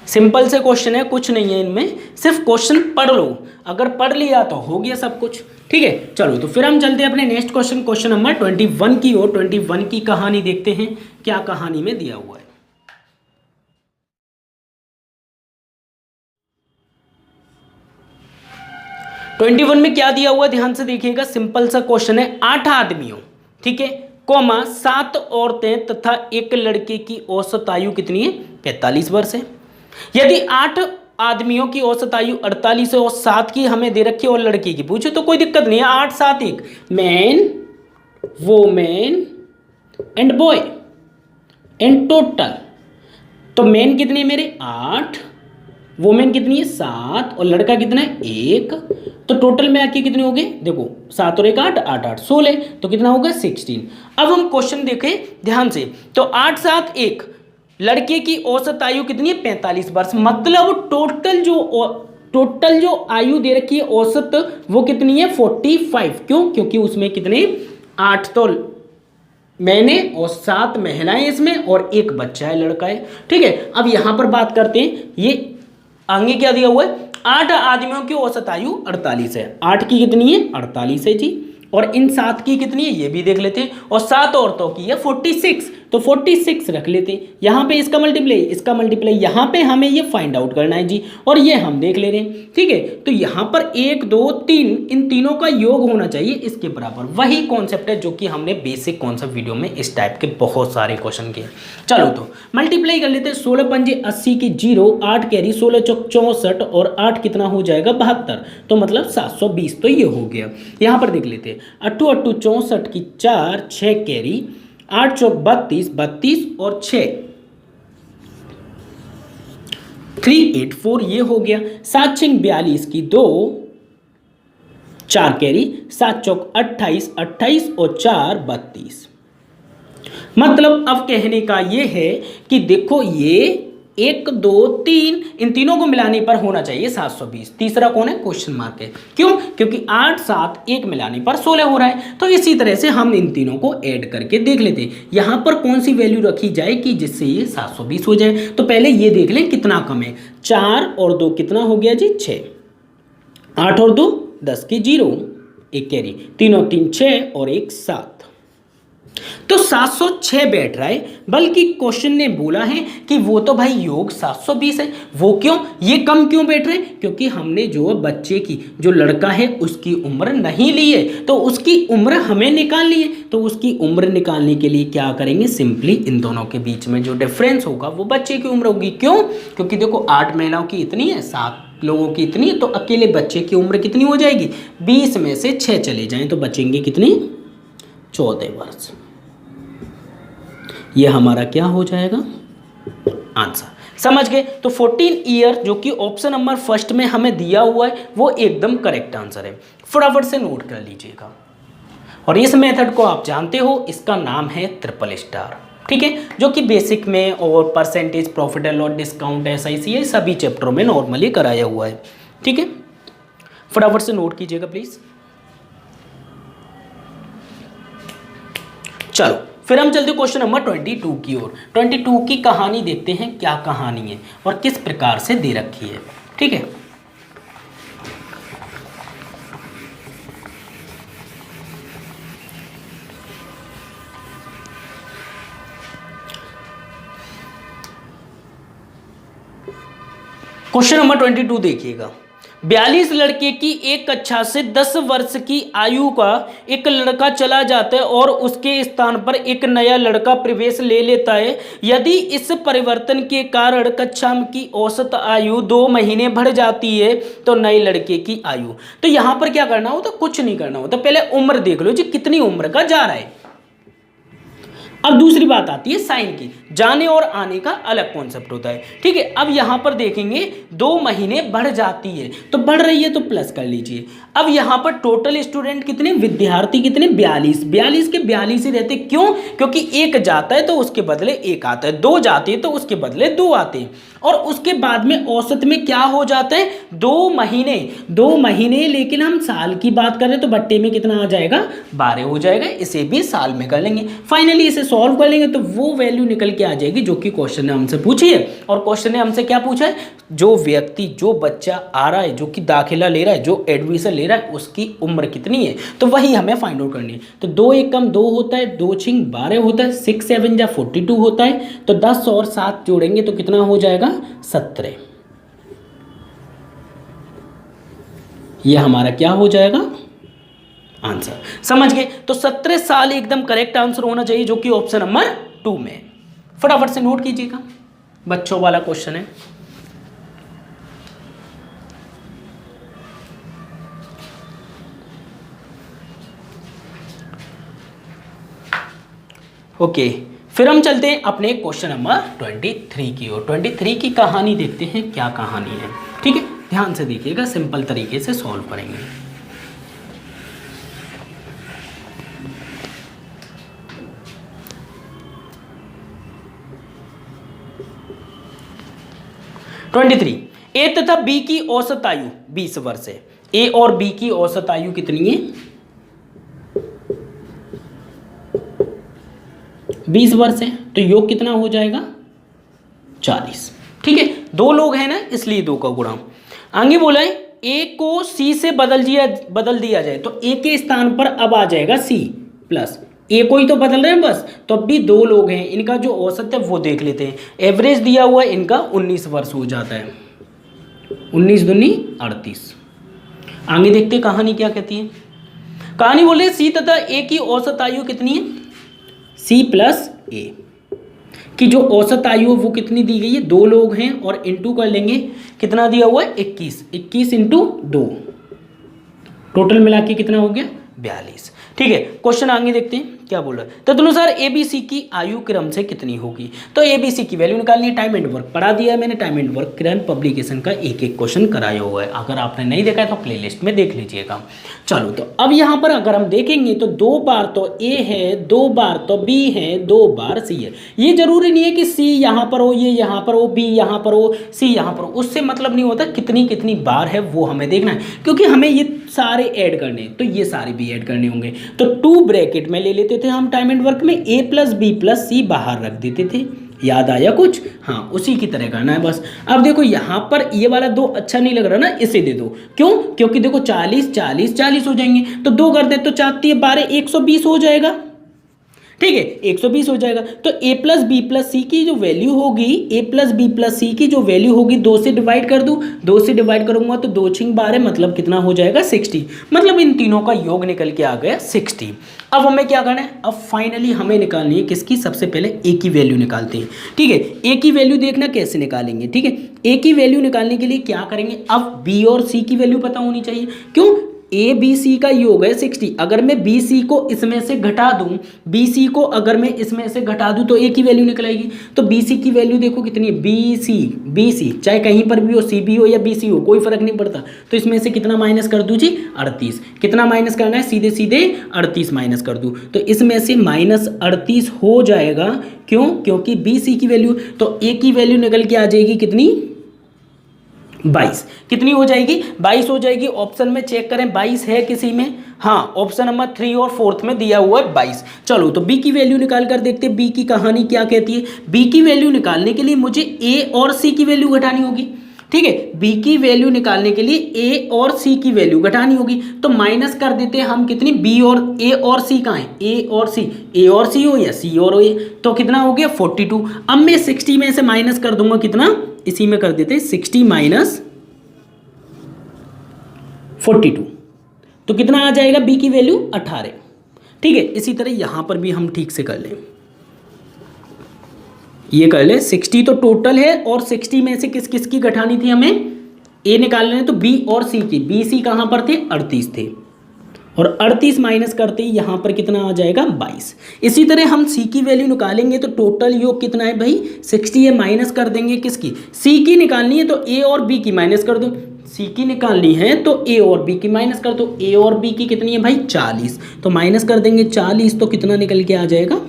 सिंपल से क्वेश्चन है, कुछ नहीं है इनमें, सिर्फ क्वेश्चन पढ़ लो, अगर पढ़ लिया तो हो गया सब कुछ, ठीक है। चलो तो फिर हम चलते हैं अपने नेक्स्ट क्वेश्चन, क्वेश्चन नंबर 21 की ओर। 21 की कहानी देखते हैं, क्या कहानी में दिया हुआ है। ट्वेंटी 21 में क्या दिया हुआ, ध्यान से देखिएगा, सिंपल सा क्वेश्चन है। 8 आदमियों, ठीक है, कोमा 7 औरतें तथा एक लड़के की औसत आयु कितनी है 45 वर्ष है। यदि 8 आदमियों की औसत आयु 48 है और 7 की हमें दे रखी है और लड़की की पूछे, तो कोई दिक्कत नहीं है, 8 7 1 man women and boy and total. तो मैन कितने है मेरे 8, वोमेन कितनी है 7 और लड़का कितना है 1, तो टोटल में आके कितने हो गए, देखो 7 और 1 8 8 8 16, तो कितना होगा 16। अब हम क्वेश्चन देखें ध्यान से, तो 8 7 1 लड़के की औसत आयु कितनी है 45 वर्ष, मतलब टोटल जो आयु दे रखी है औसत वो कितनी है 45। क्यों, क्योंकि उसमें कितने 8 तो मैंने और 7 महिलाएं इसमें और 1 बच्चा है लड़का है, ठीक है। अब यहां पर बात करते हैं, ये आगे क्या दिया हुआ है, 8 आदमियों की औसत आयु 48 है, 8 की कितनी है 48 है जी, और इन 7 की कितनी है ये भी देख लेते हैं, और 7 औरतों की है 46, तो 46 रख लेते। यहाँ पे इसका मल्टीप्लाई यहाँ पे हमें ये फाइंड आउट करना है जी, और ये हम देख ले रहे हैं, ठीक है। तो यहाँ पर 1 2 3 इन तीनों का योग होना चाहिए इसके बराबर। वही कॉन्सेप्ट है जो कि हमने बेसिक कॉन्सेप्ट वीडियो में इस टाइप के बहुत सारे क्वेश्चन किए। चलो तो मल्टीप्लाई कर लेते हैं। 16 पंजे 80 की 0, 8 कैरी, 16 चौक 64 और 8 कितना हो जाएगा 72, तो मतलब 720। तो ये हो गया। यहाँ पर देख लेते हैं 8 8 64 की 4, 6 कैरी, 8 चौक 32, 32 और 6 384, ये हो गया। 7 6 42 की 2, 4 कैरी, 7 चौक 28, 28 और 4 32। मतलब अब कहने का ये है कि देखो ये 1 2 3 इन तीनों को मिलाने पर होना चाहिए 720। तीसरा कौन है, क्वेश्चन मार्क है। क्यों, क्योंकि 8 7 1 मिलाने पर 16 हो रहा है। तो इसी तरह से हम इन तीनों को ऐड करके देख लेते हैं यहाँ पर कौन सी वैल्यू रखी जाए कि जिससे ये 720 हो जाए। तो पहले ये देख लें कितना कम है। 4 और 2 कितना हो गया जी 6, 8 और 2 10 की 0, 1 कैरी, 3 और 3 6 और 1 7, तो 706 बैठ रहा है। बल्कि क्वेश्चन ने बोला है कि वो तो भाई योग 720 है। वो क्यों, ये कम क्यों बैठ रहे हैं, क्योंकि हमने जो बच्चे की जो लड़का है उसकी उम्र नहीं ली है, तो उसकी उम्र हमें निकालनी है। तो उसकी उम्र निकालने के लिए क्या करेंगे, सिंपली इन दोनों के बीच में जो डिफरेंस होगा वो बच्चे की उम्र होगी। क्यों, क्योंकि देखो 8 महिलाओं की इतनी है, 7 लोगों की इतनी है, तो अकेले बच्चे की उम्र कितनी हो जाएगी, 20 में से 6 चले जाएं तो बचेंगे कितनी, 14 वर्ष। ये हमारा क्या हो जाएगा आंसर, समझ गए। तो 14 ईयर जो कि ऑप्शन नंबर फर्स्ट में हमें दिया हुआ है वो एकदम करेक्ट आंसर है। फटाफट से नोट कर लीजिएगा। और इस मेथड को आप जानते हो, इसका नाम है ट्रिपल स्टार, ठीक है, जो कि बेसिक में और percentage, profit and loss, discount, SIC ये सभी चैप्टरों में नॉर्मली कराया हुआ है, ठीक है। फटाफट से नोट कीजिएगा प्लीज। चलो फिर हम चलते क्वेश्चन नंबर 22 की ओर। 22 की कहानी देखते हैं, क्या कहानी है और किस प्रकार से दे रखी है, ठीक है। क्वेश्चन नंबर 22 देखिएगा। 42 लड़के की एक कक्षा से 10 वर्ष की आयु का एक लड़का चला जाता है और उसके स्थान पर एक नया लड़का प्रवेश ले लेता है। यदि इस परिवर्तन के कारण कक्षा की औसत आयु 2 महीने बढ़ जाती है तो नए लड़के की आयु, तो यहाँ पर क्या करना होता, कुछ नहीं करना होता, पहले उम्र देख लो जी कितनी उम्र का जा रहा है। अब दूसरी बात आती है साइन की, जाने और आने का अलग कॉन्सेप्ट होता है, ठीक है। अब यहां पर देखेंगे 2 महीने बढ़ जाती है, तो बढ़ रही है तो प्लस कर लीजिए। अब यहां पर टोटल स्टूडेंट कितने, विद्यार्थी कितने, 42, 42 के 42 ही रहते। क्यों, क्योंकि 1 जाता है तो उसके बदले 1 आता है, 2 जाते हैं तो उसके बदले 2 आते हैं, और उसके बाद में औसत में क्या हो जाता है 2 महीने, 2 महीने। लेकिन हम साल की बात करें तो बट्टे में कितना आ जाएगा 12 हो जाएगा। इसे भी साल में कर लेंगे, फाइनली इसे सॉल्व कर लेंगे तो वो वैल्यू निकल के आ जाएगी जो कि क्वेश्चन ने हमसे पूछी है। और क्वेश्चन ने हमसे क्या पूछा है, जो व्यक्ति, जो बच्चा आ रहा है, जो कि दाखिला ले रहा है, जो एडमिशन ले रहा है, उसकी उम्र कितनी है, तो वही हमें फाइंड आउट करनी है। तो 2 1 कम 2 होता है, 2 6 12 होता है, 6 7 जा 42 होता है, तो 10 और 7 जोड़ेंगे तो कितना हो जाएगा 17। ये हमारा क्या हो जाएगा आंसर, समझ गए। तो 17 साल एकदम करेक्ट आंसर होना चाहिए जो कि ऑप्शन नंबर 2 में। फटाफट से नोट कीजिएगा, बच्चों वाला क्वेश्चन है। ओके, फिर हम चलते हैं अपने क्वेश्चन नंबर 23 की ओर। 23 की कहानी देखते हैं, क्या कहानी है, ठीक है। ध्यान से देखिएगा, सिंपल तरीके से सॉल्व करेंगे। ए तथा बी की औसत आयु 20 वर्ष है। ए और बी की औसत आयु कितनी है 20 वर्ष है, तो योग कितना हो जाएगा 40, ठीक है। 2 लोग हैं ना, इसलिए 2 का गुणा। आगे बोला है ए को सी से बदल दिया जाए तो ए के स्थान पर अब आ जाएगा सी प्लस ए को ही तो बदल रहे हैं बस, तो अब भी 2 लोग हैं, इनका जो औसत है वो देख लेते हैं। एवरेज दिया हुआ है इनका 19 वर्ष हो जाता है, 19 दूनी 38। आगे देखते हैं कहानी क्या कहती है। कहानी बोल रही है सी तथा ए की औसत आयु कितनी है, सी प्लस ए की जो औसत आयु है वो कितनी दी गई है, 2 लोग हैं और इंटू कर लेंगे, कितना दिया हुआ है 21, 21 इंटू 2, टोटल मिला के कितना हो गया 42। ठीक है, क्वेश्चन आगे देखते हैं क्या बोल रहा है। तदनुसार एबीसी की आयु क्रम से कितनी होगी, तो एबीसी की वैल्यू निकालनी है। टाइम एंड वर्क पढ़ा दिया है मैंने, time and work Kiran publication का एक एक क्वेश्चन कराया हुआ है, अगर आपने नहीं देखा है तो प्लेलिस्ट में देख लीजिएगा। चलो तो अब यहाँ पर अगर हम देखेंगे तो 2 बार तो ए है, 2 बार तो बी है, 2 बार सी है। ये जरूरी नहीं है कि सी यहाँ पर हो, ये यहाँ पर हो, बी यहाँ पर हो, सी यहाँ पर हो, उससे मतलब नहीं होता कितनी कितनी बार है वो हमें देखना है, क्योंकि हमें ये सारे ऐड करने तो ये सारे भी ऐड करने होंगे। तो 2 ब्रैकेट में ले लेते थे हम टाइम एंड वर्क में, ए प्लस बी प्लस सी बाहर रख देते थे। याद आया कुछ, हाँ उसी की तरह करना है बस। अब देखो यहाँ पर ये वाला 2 अच्छा नहीं लग रहा ना, इसे दे दो, क्यों, क्योंकि देखो 40 40 40 हो जाएंगे, तो 2 कर दे तो 4 12 120 हो जाएगा। ठीक है, 120 हो जाएगा। तो a प्लस बी प्लस सी की जो वैल्यू होगी, a प्लस बी प्लस सी की जो वैल्यू होगी 2 से डिवाइड कर दूं, 2 से डिवाइड करूंगा तो 2 6 12 मतलब कितना हो जाएगा 60, मतलब इन तीनों का योग निकल के आ गया 60। अब हमें क्या करना है, अब फाइनली हमें निकालनी है किसकी, सबसे पहले a की वैल्यू निकालते हैं। ठीक है, a की वैल्यू देखना कैसे निकालेंगे। ठीक है, a की वैल्यू निकालने के लिए क्या करेंगे, अब b और c की वैल्यू पता होनी चाहिए, क्यों, ए बी सी का योग है 60, अगर मैं बी सी को इसमें से घटा दूं, बी सी को अगर मैं इसमें से घटा दूं तो ए की वैल्यू निकल आएगी। तो बी सी की वैल्यू देखो कितनी है, बी सी चाहे कहीं पर भी हो, सी बी हो या बी सी हो, कोई फर्क नहीं पड़ता। तो इसमें से कितना माइनस कर दूं जी, 38। कितना माइनस करना है, सीधे सीधे 38 माइनस कर दूं, तो इसमें से माइनस 38 हो जाएगा। क्यों, क्योंकि बी सी की वैल्यू, तो ए की वैल्यू निकल के आ जाएगी कितनी, 22। कितनी हो जाएगी, 22 हो जाएगी। ऑप्शन में चेक करें 22 है किसी में, हाँ ऑप्शन नंबर 3 और 4 में दिया हुआ है 22। चलो तो बी की वैल्यू निकाल कर देखते हैं बी की कहानी क्या कहती है। बी की वैल्यू निकालने के लिए मुझे ए और सी की वैल्यू घटानी होगी। ठीक है, बी की वैल्यू निकालने के लिए ए और सी की वैल्यू घटानी होगी, तो माइनस कर देते हैं हम कितनी, बी और ए और सी कहाँ है, ए और सी हो या सी और ए, तो कितना हो गया 42। अब मैं 60 में से माइनस कर दूंगा कितना, इसी में कर देते 60 माइनस 42, तो कितना आ जाएगा बी की वैल्यू 18। ठीक है, इसी तरह यहां पर भी हम ठीक से कर लें, ये कर ले 60 तो टोटल है, और 60 में से किस किस की घटानी थी हमें, ए निकाल लें तो बी और सी की, बी सी कहां पर थे 38 थे, और 38 माइनस करते ही यहाँ पर कितना आ जाएगा 22। इसी तरह हम सी की वैल्यू निकालेंगे तो टोटल योग कितना है भाई 60 है, माइनस कर देंगे किसकी, सी की निकालनी है तो ए और बी की माइनस कर दो, सी की निकालनी है तो ए और बी की माइनस कर दो, ए और बी की कितनी है भाई 40, तो माइनस कर देंगे 40, तो कितना निकल के आ जाएगा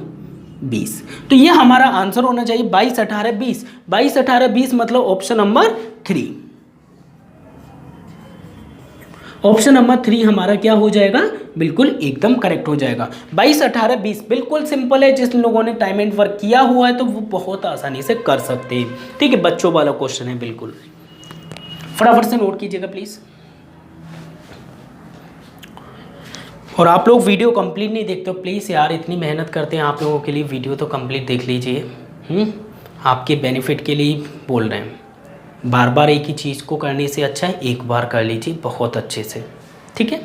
20। तो ये हमारा आंसर होना चाहिए 22 18 20, 22 18 20 मतलब ऑप्शन नंबर 3। ऑप्शन नंबर 3 हमारा क्या हो जाएगा, बिल्कुल एकदम करेक्ट हो जाएगा। 22 18 20 बिल्कुल सिंपल है, जिस लोगों ने टाइम एंड वर्क किया हुआ है तो वो बहुत आसानी से कर सकते हैं। ठीक है, बच्चों वाला क्वेश्चन है, बिल्कुल फटाफट से नोट कीजिएगा प्लीज। और आप लोग वीडियो कंप्लीट नहीं देखते हो प्लीज़ यार, इतनी मेहनत करते हैं आप लोगों के लिए, वीडियो तो कंप्लीट देख लीजिए। आपके बेनिफिट के लिए बोल रहे हैं, बार बार एक ही चीज़ को करने से अच्छा है एक बार कर लीजिए बहुत अच्छे से। ठीक है,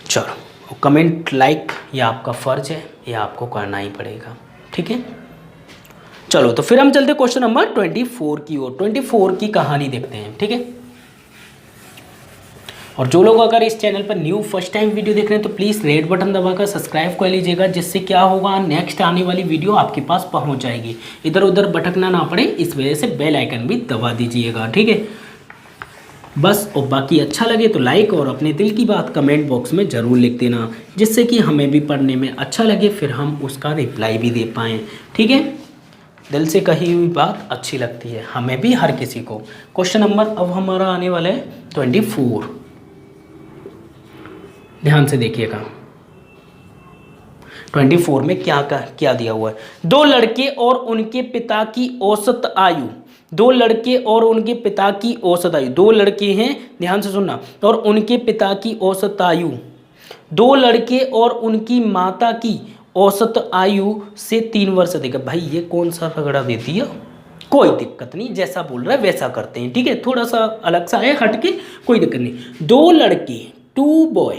चलो कमेंट लाइक ये आपका फ़र्ज है, ये आपको करना ही पड़ेगा। ठीक है, चलो तो फिर हम चलते क्वेश्चन नंबर 24 की ओर। 24 की कहानी देखते हैं। ठीक है, और जो लोग अगर इस चैनल पर न्यू फर्स्ट टाइम वीडियो देख रहे हैं तो प्लीज़ रेड बटन दबाकर सब्सक्राइब कर लीजिएगा, जिससे क्या होगा नेक्स्ट आने वाली वीडियो आपके पास पहुंच जाएगी, इधर उधर भटकना ना पड़े, इस वजह से बेल आइकन भी दबा दीजिएगा। ठीक है, बस, और बाकी अच्छा लगे तो लाइक और अपने दिल की बात कमेंट बॉक्स में ज़रूर लिख देना, जिससे कि हमें भी पढ़ने में अच्छा लगे, फिर हम उसका रिप्लाई भी दे पाएँ। ठीक है, दिल से कही हुई बात अच्छी लगती है हमें भी, हर किसी को। क्वेश्चन नंबर अब हमारा आने वाला है 24, ध्यान से देखिएगा। 24 में क्या दिया हुआ है, 2 लड़के और उनके पिता की औसत आयु, 2 लड़के और उनके पिता की औसत आयु, 2 लड़के हैं, ध्यान से सुनना, और उनके पिता की औसत आयु, 2 लड़के और उनकी माता की औसत आयु से 3 वर्ष अधिक है। भाई ये कौन सा रगड़ा देती है, कोई दिक्कत नहीं, जैसा बोल रहा है वैसा करते हैं, ठीक है। थोड़ा सा अलग सा है, हट के, कोई दिक्कत नहीं। 2 लड़के 2 बॉय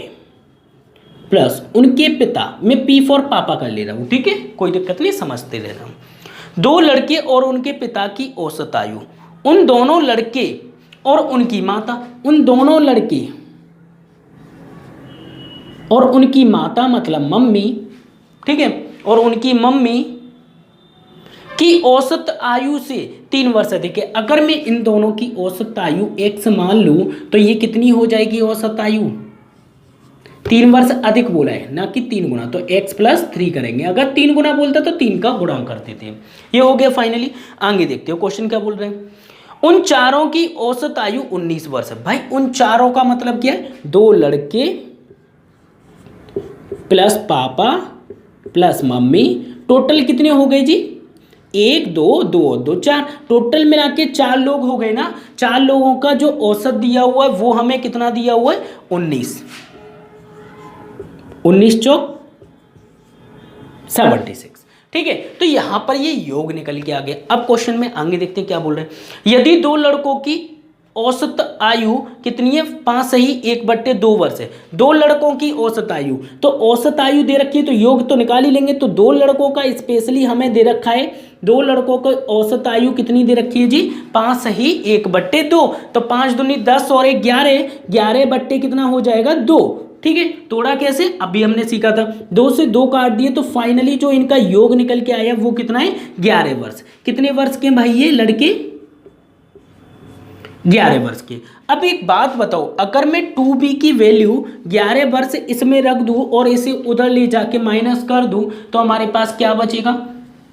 प्लस उनके पिता, मैं पी फॉर पापा कर ले रहा हूँ, ठीक है, कोई दिक्कत नहीं, समझते रहना हूँ। 2 लड़के और उनके पिता की औसत आयु, उन दोनों लड़के और उनकी माता, उन दोनों लड़के और उनकी माता मतलब मम्मी, ठीक है, और उनकी मम्मी की औसत आयु से 3 वर्ष अधिक है। अगर मैं इन दोनों की औसत आयु x मान लूं तो ये कितनी हो जाएगी औसत आयु, 3 वर्ष अधिक बोला है ना कि 3 गुना, तो x प्लस 3 करेंगे। अगर 3 गुना बोलता तो 3 का गुणा करते थे। ये हो गया फाइनली। आगे देखते हो क्वेश्चन क्या बोल रहे हैं। उन चारों की औसत आयु 19 वर्ष है। भाई उन चारों का मतलब क्या है, 2 लड़के प्लस पापा प्लस मम्मी, टोटल कितने हो गए जी, 1 2 2 2 4, टोटल मिला के 4 लोग हो गए ना। 4 लोगों का जो औसत दिया हुआ है वो हमें कितना दिया हुआ है, 19 चौक 76, ठीक है। तो यहां पर ये योग निकल के आ गया। अब क्वेश्चन में आगे देखते हैं क्या बोल रहे हैं। यदि 2 लड़कों की औसत आयु कितनी है, 5 सही 1/2 वर्ष है। 2 लड़कों की औसत आयु, तो औसत आयु दे रखी है तो योग तो निकाल ही लेंगे। तो 2 लड़कों का स्पेशली हमें दे रखा है, 2 लड़कों का औसत आयु कितनी दे रखी है जी, 5 सही 1/2, तो 5 दूनी 10 और 1 11, 11 बट्टे कितना हो जाएगा 2, ठीक है। तोड़ा कैसे, अभी हमने सीखा था, 2 से 2 काट दिए तो फाइनली जो इनका योग निकल के आया वो कितना है, 11 वर्ष। कितने वर्ष के भाई ये लड़के, 11 वर्ष के। अब एक बात बताओ, अगर मैं 2b की वैल्यू 11 वर्ष इसमें रख दूं और इसे उधर ले जाके माइनस कर दूं तो हमारे पास क्या बचेगा,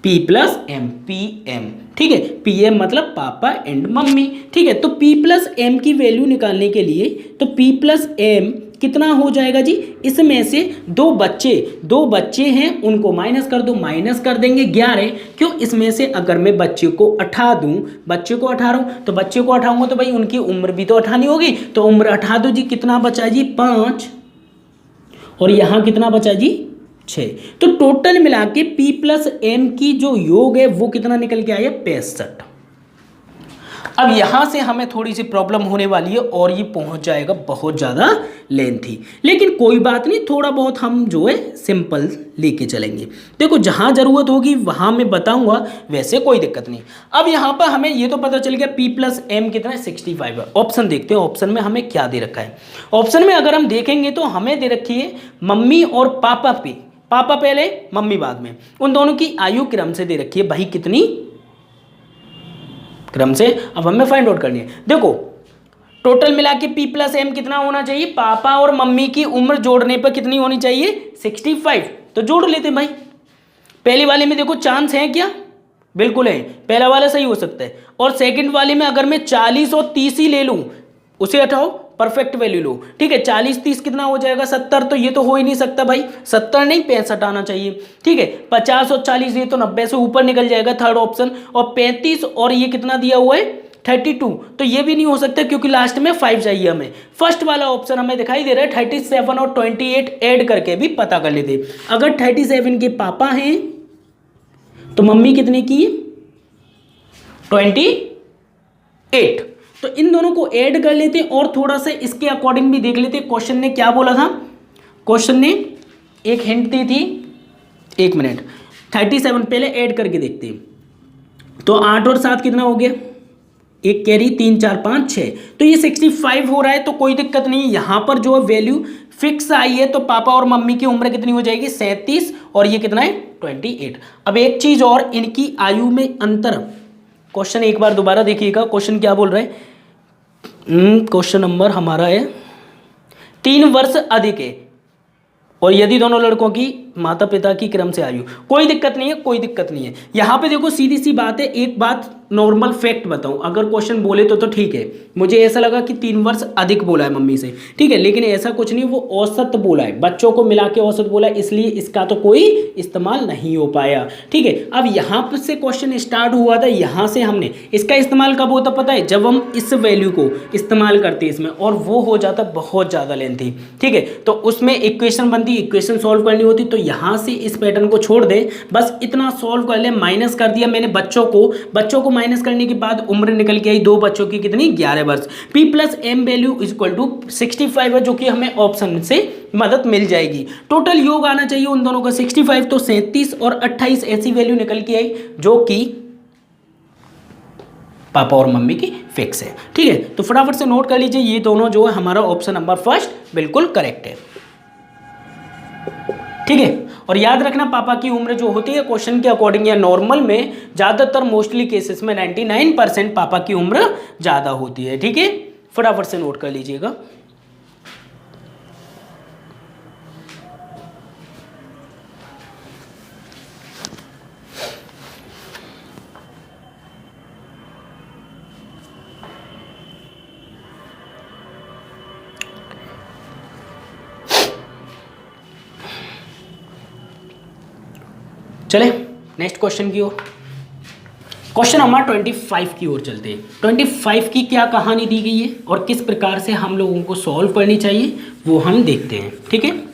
p plus M, P M, ठीक है। पी एम मतलब पापा एंड मम्मी, ठीक है। तो p प्लस एम की वैल्यू निकालने के लिए तो p प्लस एम कितना हो जाएगा जी, इसमें से 2 बच्चे हैं उनको माइनस कर दो, माइनस कर देंगे 11। क्यों, इसमें से अगर मैं बच्चे को हटा दूं, बच्चे को हटा रहा हूं तो बच्चे को हटाऊंगा तो भाई उनकी उम्र भी तो हटानी होगी, तो उम्र हटा दो जी, कितना बचा जी 5, और यहां कितना बचा जी 6। तो टोटल मिला के p प्लस एम की जो योग है वो कितना निकल के आया 65। अब यहां से हमें थोड़ी सी प्रॉब्लम होने वाली है और ये पहुंच जाएगा बहुत ज़्यादा लेंथी, लेकिन कोई बात नहीं, थोड़ा बहुत हम जो है सिंपल लेके चलेंगे। देखो जहां ज़रूरत होगी वहां मैं बताऊंगा, वैसे कोई दिक्कत नहीं। अब यहां पर हमें ये तो पता चल गया p प्लस एम कितना है 65 है। ऑप्शन देखते हैं, ऑप्शन में हमें क्या दे रखा है। ऑप्शन में अगर हम देखेंगे तो हमें दे रखी है मम्मी और पापा पे, पापा पहले मम्मी बाद में, उन दोनों की आयु क्रम से दे रखी है। भाई कितनी क्रम से, अब हमें फाइंड आउट करनी है। देखो टोटल मिला के p प्लस एम कितना होना चाहिए, पापा और मम्मी की उम्र जोड़ने पर कितनी होनी चाहिए 65, तो जोड़ लेते हैं भाई। पहले वाले में देखो चांस है क्या, बिल्कुल है, पहला वाला सही हो सकता है। और सेकंड वाले में अगर मैं 40 और 30 ही ले लूं, उसे हटाओ परफेक्ट वैल्यू लो, ठीक है। 40 30 कितना हो जाएगा 70, तो ये तो हो ही नहीं सकता भाई, 70 नहीं 65 आना चाहिए, ठीक है। 50 और 40 ये तो 90 से ऊपर निकल जाएगा थर्ड ऑप्शन, और 35 और ये कितना दिया हुआ है 32, तो ये भी नहीं हो सकता क्योंकि लास्ट में 5 चाहिए हमें। फर्स्ट वाला ऑप्शन हमें दिखाई दे रहा है 37 और 28 ऐड करके भी पता कर लेते। अगर 37 के पापा हैं तो मम्मी कितने की 28, तो इन दोनों को ऐड कर लेते हैं और थोड़ा सा इसके अकॉर्डिंग भी देख लेते हैं क्वेश्चन ने क्या बोला था। क्वेश्चन ने एक हिंट दी थी, 1 मिनट, 37 पहले ऐड करके देखते हैं। तो 8 और 7 कितना हो गया, एक कैरी 3 4 5 6, तो ये 65 हो रहा है, तो कोई दिक्कत नहीं। यहाँ पर जो वैल्यू फिक्स आई है तो पापा और मम्मी की उम्र कितनी हो जाएगी 37, और ये कितना है 28। अब एक चीज और, इनकी आयु में अंतर, क्वेश्चन एक बार दोबारा देखिएगा, क्वेश्चन क्या बोल रहे हैं। क्वेश्चन नंबर हमारा है 3 वर्ष अधिक है, और यदि दोनों लड़कों की माता पिता की क्रम से आयु, कोई दिक्कत नहीं है, कोई दिक्कत नहीं है। यहाँ पे देखो सीधी सी बात है, एक बात नॉर्मल फैक्ट बताऊं, अगर क्वेश्चन बोले तो ठीक है। मुझे ऐसा लगा कि 3 वर्ष अधिक बोला है मम्मी से, ठीक है, लेकिन ऐसा कुछ नहीं, वो औसत बोला है, बच्चों को मिला के औसत बोला है, इसलिए इसका तो कोई इस्तेमाल नहीं हो पाया, ठीक है। अब यहाँ पर से क्वेश्चन स्टार्ट हुआ था, यहाँ से हमने इसका इस्तेमाल कब होता पता है, जब हम इस वैल्यू को इस्तेमाल करते हैं इसमें, और वो हो जाता बहुत ज़्यादा लेंथी, ठीक है। तो उसमें इक्वेशन बनती, इक्वेशन सॉल्व करनी होती, तो यहाँ से इस पैटर्न को छोड़ दे, बस इतना सॉल्व कर ले। माइनस कर दिया मैंने बच्चों को माइनस करने के बाद उम्र निकल के आई 2 बच्चों की कितनी 11 वर्ष। P plus M value is equal to 65 है, जो कि हमें ऑप्शन से मदद मिल जाएगी। टोटल योग आना चाहिए उन दोनों का 65, तो 37 और 28 ऐसी वैल्यू निकल के आई जो कि पापा और मम्मी की फिक्स है। ठीक है, तो फटाफट से नोट कर लीजिए, ये दोनों जो है हमारा ऑप्शन नंबर फर्स्ट बिल्कुल करेक्ट है। ठीक है, और याद रखना पापा की उम्र जो होती है क्वेश्चन के अकॉर्डिंग या नॉर्मल में ज़्यादातर मोस्टली केसेस में 99% पापा की उम्र ज़्यादा होती है। ठीक है, फटाफट से नोट कर लीजिएगा। चले नेक्स्ट क्वेश्चन की ओर, क्वेश्चन नंबर 25 की ओर चलते हैं। 25 की क्या कहानी दी गई है और किस प्रकार से हम लोगों को सॉल्व करनी चाहिए वो हम देखते हैं। ठीक है,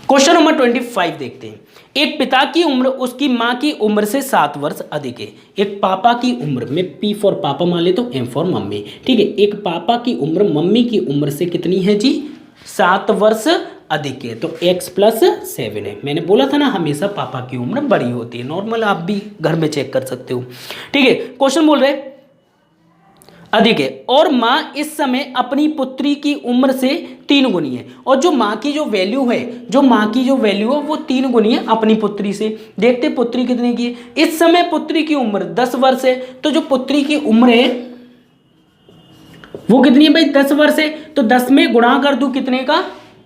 क्वेश्चन नंबर 25 देखते हैं। एक पिता की उम्र उसकी मां की उम्र से 7 वर्ष अधिक है। एक पापा की उम्र में P फॉर पापा मान ले तो M फॉर मम्मी। ठीक है, एक पापा की उम्र मम्मी की उम्र से कितनी है जी 7 वर्ष अधिक है, तो x प्लस 7 है। मैंने बोला था ना हमेशा पापा की उम्र बड़ी होती है, नॉर्मल आप भी घर में चेक कर सकते हो। ठीक है, क्वेश्चन बोल रहे अधिक है और माँ इस समय अपनी पुत्री की उम्र से 3 गुनी है, और जो माँ की जो वैल्यू है वो 3 गुनी है अपनी पुत्री से। देखते पुत्री कितने की है, इस समय पुत्री की उम्र 10 वर्ष है, तो जो पुत्री की उम्र है वो कितनी है भाई 10 वर्ष है, तो 10 में गुणा कर दूं कितने का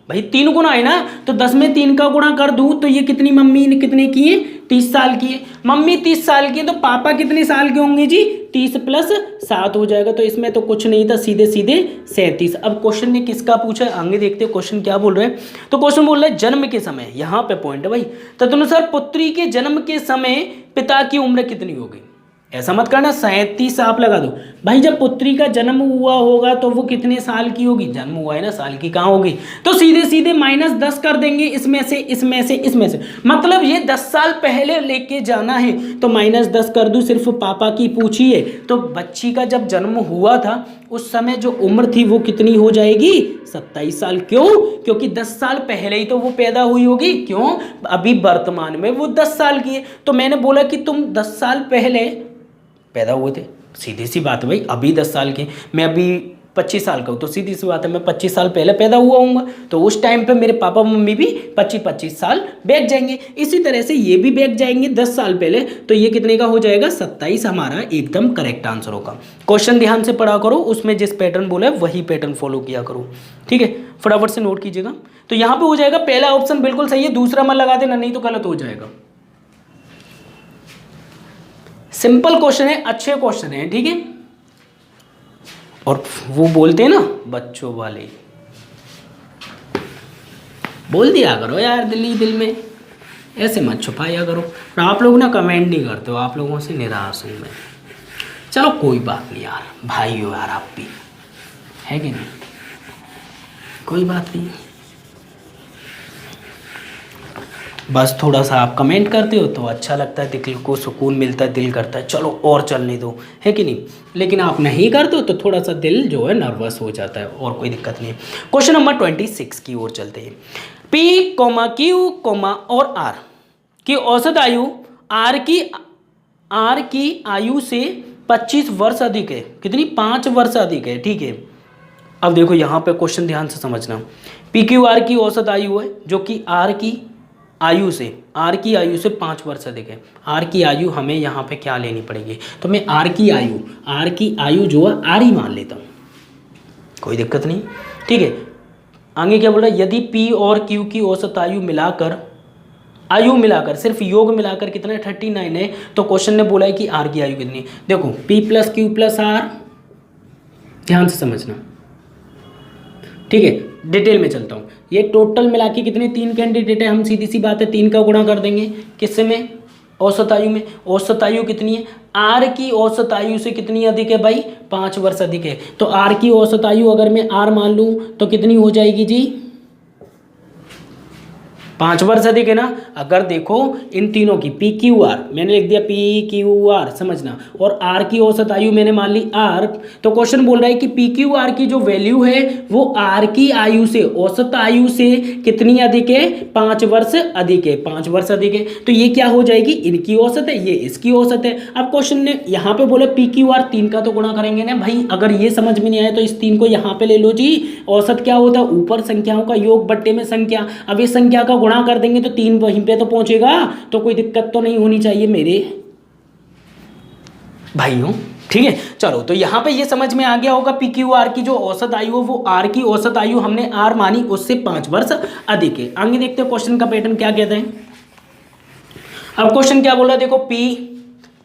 भाई 3 गुना है ना, तो 10 में 3 का गुणा कर दूं तो ये कितनी मम्मी ने कितने की है 30 साल की है। मम्मी 30 साल की है तो पापा कितने साल के होंगे जी 30 प्लस 7 हो जाएगा, तो इसमें तो कुछ नहीं था, सीधे सीधे 37। अब क्वेश्चन ने किसका पूछा है आगे देखते हैं क्वेश्चन क्या बोल रहे हैं। तो क्वेश्चन बोल रहा है जन्म के समय, यहाँ पे पॉइंट है भाई, तदनुसार पुत्री के जन्म के समय पिता की उम्र कितनी होगी। ऐसा मत करना 37 आप लगा दो भाई, जब पुत्री का जन्म हुआ होगा तो वो कितने साल की होगी, जन्म हुआ है ना साल की कहाँ होगी, तो सीधे सीधे -10 कर देंगे इसमें से, मतलब ये 10 साल पहले लेके जाना है तो -10 कर दूं। सिर्फ पापा की पूछी है तो बच्ची का जब जन्म हुआ था उस समय जो उम्र थी वो कितनी हो जाएगी 27 साल। क्यों, क्योंकि 10 साल पहले ही तो वो पैदा हुई होगी, क्यों अभी वर्तमान में वो 10 साल की है। तो मैंने बोला कि तुम 10 साल पहले पैदा हुए थे, सीधी सी बात है भाई, अभी 10 साल के, मैं अभी 25 साल का हूँ, तो सीधी सी बात है मैं 25 साल पहले पैदा हुआ हूँगा, तो उस टाइम पे मेरे पापा मम्मी भी 25 साल बैक जाएंगे। इसी तरह से ये भी बैक जाएंगे 10 साल पहले, तो ये कितने का हो जाएगा 27 हमारा एकदम करेक्ट आंसर होगा। क्वेश्चन ध्यान से पढ़ा करो, उसमें जिस पैटर्न बोला है वही पैटर्न फॉलो किया करो। ठीक है, फटाफट से नोट कीजिएगा। तो यहाँ पे हो जाएगा पहला ऑप्शन बिल्कुल सही है, दूसरा मत लगा देना नहीं तो गलत हो जाएगा। सिंपल क्वेश्चन है, अच्छे क्वेश्चन है। ठीक है, और वो बोलते हैं ना बच्चों वाले, बोल दिया करो यार दिल में, ऐसे मत छुपाया करो। और आप लोग ना कमेंट नहीं करते हो, आप लोगों से निराश हूँ मैं। चलो कोई बात नहीं यार, भाई हो यार आप भी, है कि नहीं, कोई बात नहीं, बस थोड़ा सा आप कमेंट करते हो तो अच्छा लगता है, दिल को सुकून मिलता है, दिल करता है चलो और चलने दो, है कि नहीं। लेकिन आप नहीं करते हो तो थोड़ा सा दिल जो है नर्वस हो जाता है, और कोई दिक्कत नहीं है। क्वेश्चन नंबर 26 की ओर चलते हैं। P, Q, और R की औसत आयु R की आयु से 25 वर्ष अधिक है। कितनी 5 वर्ष अधिक है। ठीक है, अब देखो यहाँ पे क्वेश्चन ध्यान से समझना। PQR की औसत आयु है जो कि R की आयु से 5 वर्ष अधिक है। R की आयु हमें यहाँ पे क्या लेनी पड़ेगी, तो मैं R की आयु जो है R ही मान लेता हूँ, कोई दिक्कत नहीं। ठीक है, आगे क्या बोल रहा है, यदि P और Q की औसत आयु मिलाकर सिर्फ योग मिलाकर कितना 39 है, तो क्वेश्चन ने बोला है कि R की आयु कितनी है। देखो P plus Q plus R, ध्यान से समझना। ठीक है, डिटेल में चलता हूँ। ये टोटल मिला के कितने 3 कैंडिडेट है, हम सीधी सी बात है 3 का गुणा कर देंगे किससे में, औसत आयु में। औसत आयु कितनी है, आर की औसत आयु से कितनी अधिक है भाई, 5 वर्ष अधिक है। तो आर की औसत आयु अगर मैं आर मान लूँ तो कितनी हो जाएगी जी, 5 वर्ष अधिक है ना। अगर देखो इन तीनों की पी क्यू आर मैंने लिख दिया, पी क्यू आर समझना, और आर की औसत आयु मैंने मान ली आर, तो क्वेश्चन बोल रहा है कि पी क्यू आर की जो वैल्यू है वो आर की आयु से, औसत आयु से कितनी अधिक है, 5 वर्ष अधिक है, 5 वर्ष अधिक है। तो ये क्या हो जाएगी, इनकी औसत है, ये इसकी औसत है। अब क्वेश्चन ने यहाँ पे बोला पी क्यू आर 3 का तो गुणा करेंगे ना भाई। अगर ये समझ में नहीं आया तो इस 3 को यहाँ पे ले लो जी। औसत क्या होता है, ऊपर संख्याओं का योग बट्टे में संख्या। अब इस संख्या का गुणा कर देंगे तो 3 वहीं पे तो पहुंचेगा, तो कोई दिक्कत तो नहीं होनी चाहिए मेरे भाइयों, ठीक है। चलो तो यहां पे ये समझ में आ गया होगा, पी क्यू आर की जो औसत आयु है वो आर की औसत आयु हमने आर मानी उससे 5 वर्ष अधिक है। आगे देखते हैं क्वेश्चन का पैटर्न क्या कहते हैं। अब क्वेश्चन क्या बोला, देखो पी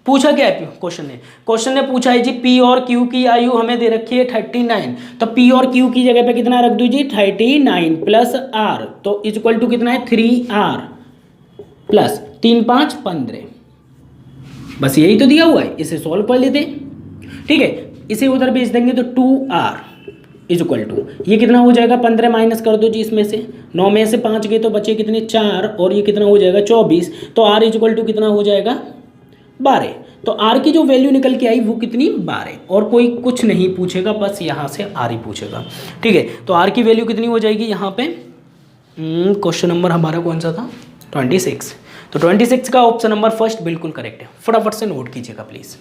पूछा क्या है क्वेश्चन ने पूछा है जी पी और क्यू की आयु हमें दे रखी है 39। तो पी और क्यू की जगह पे कितना रख दूँ जी, 39 प्लस आर, तो इक्वल टू कितना है 3r प्लस 3 5 15। बस यही तो दिया हुआ है, इसे सॉल्व कर लेते हैं, ठीक है। इसे उधर भेज देंगे तो 2r इक्वल टू ये कितना हो जाएगा, 15 माइनस कर दो जी इसमें से, 9 में से 5 गए तो बचे कितने 4, और ये कितना हो जाएगा 24। तो r इक्वल टू कितना हो जाएगा 12। तो r की जो वैल्यू निकल के आई वो कितनी 12, और कोई कुछ नहीं पूछेगा, बस यहाँ से r ही पूछेगा, ठीक है। तो r की वैल्यू कितनी हो जाएगी यहाँ पे, क्वेश्चन नंबर हमारा कौन सा था 26। तो 26 का ऑप्शन नंबर फर्स्ट बिल्कुल करेक्ट है। फटाफट से नोट कीजिएगा प्लीज।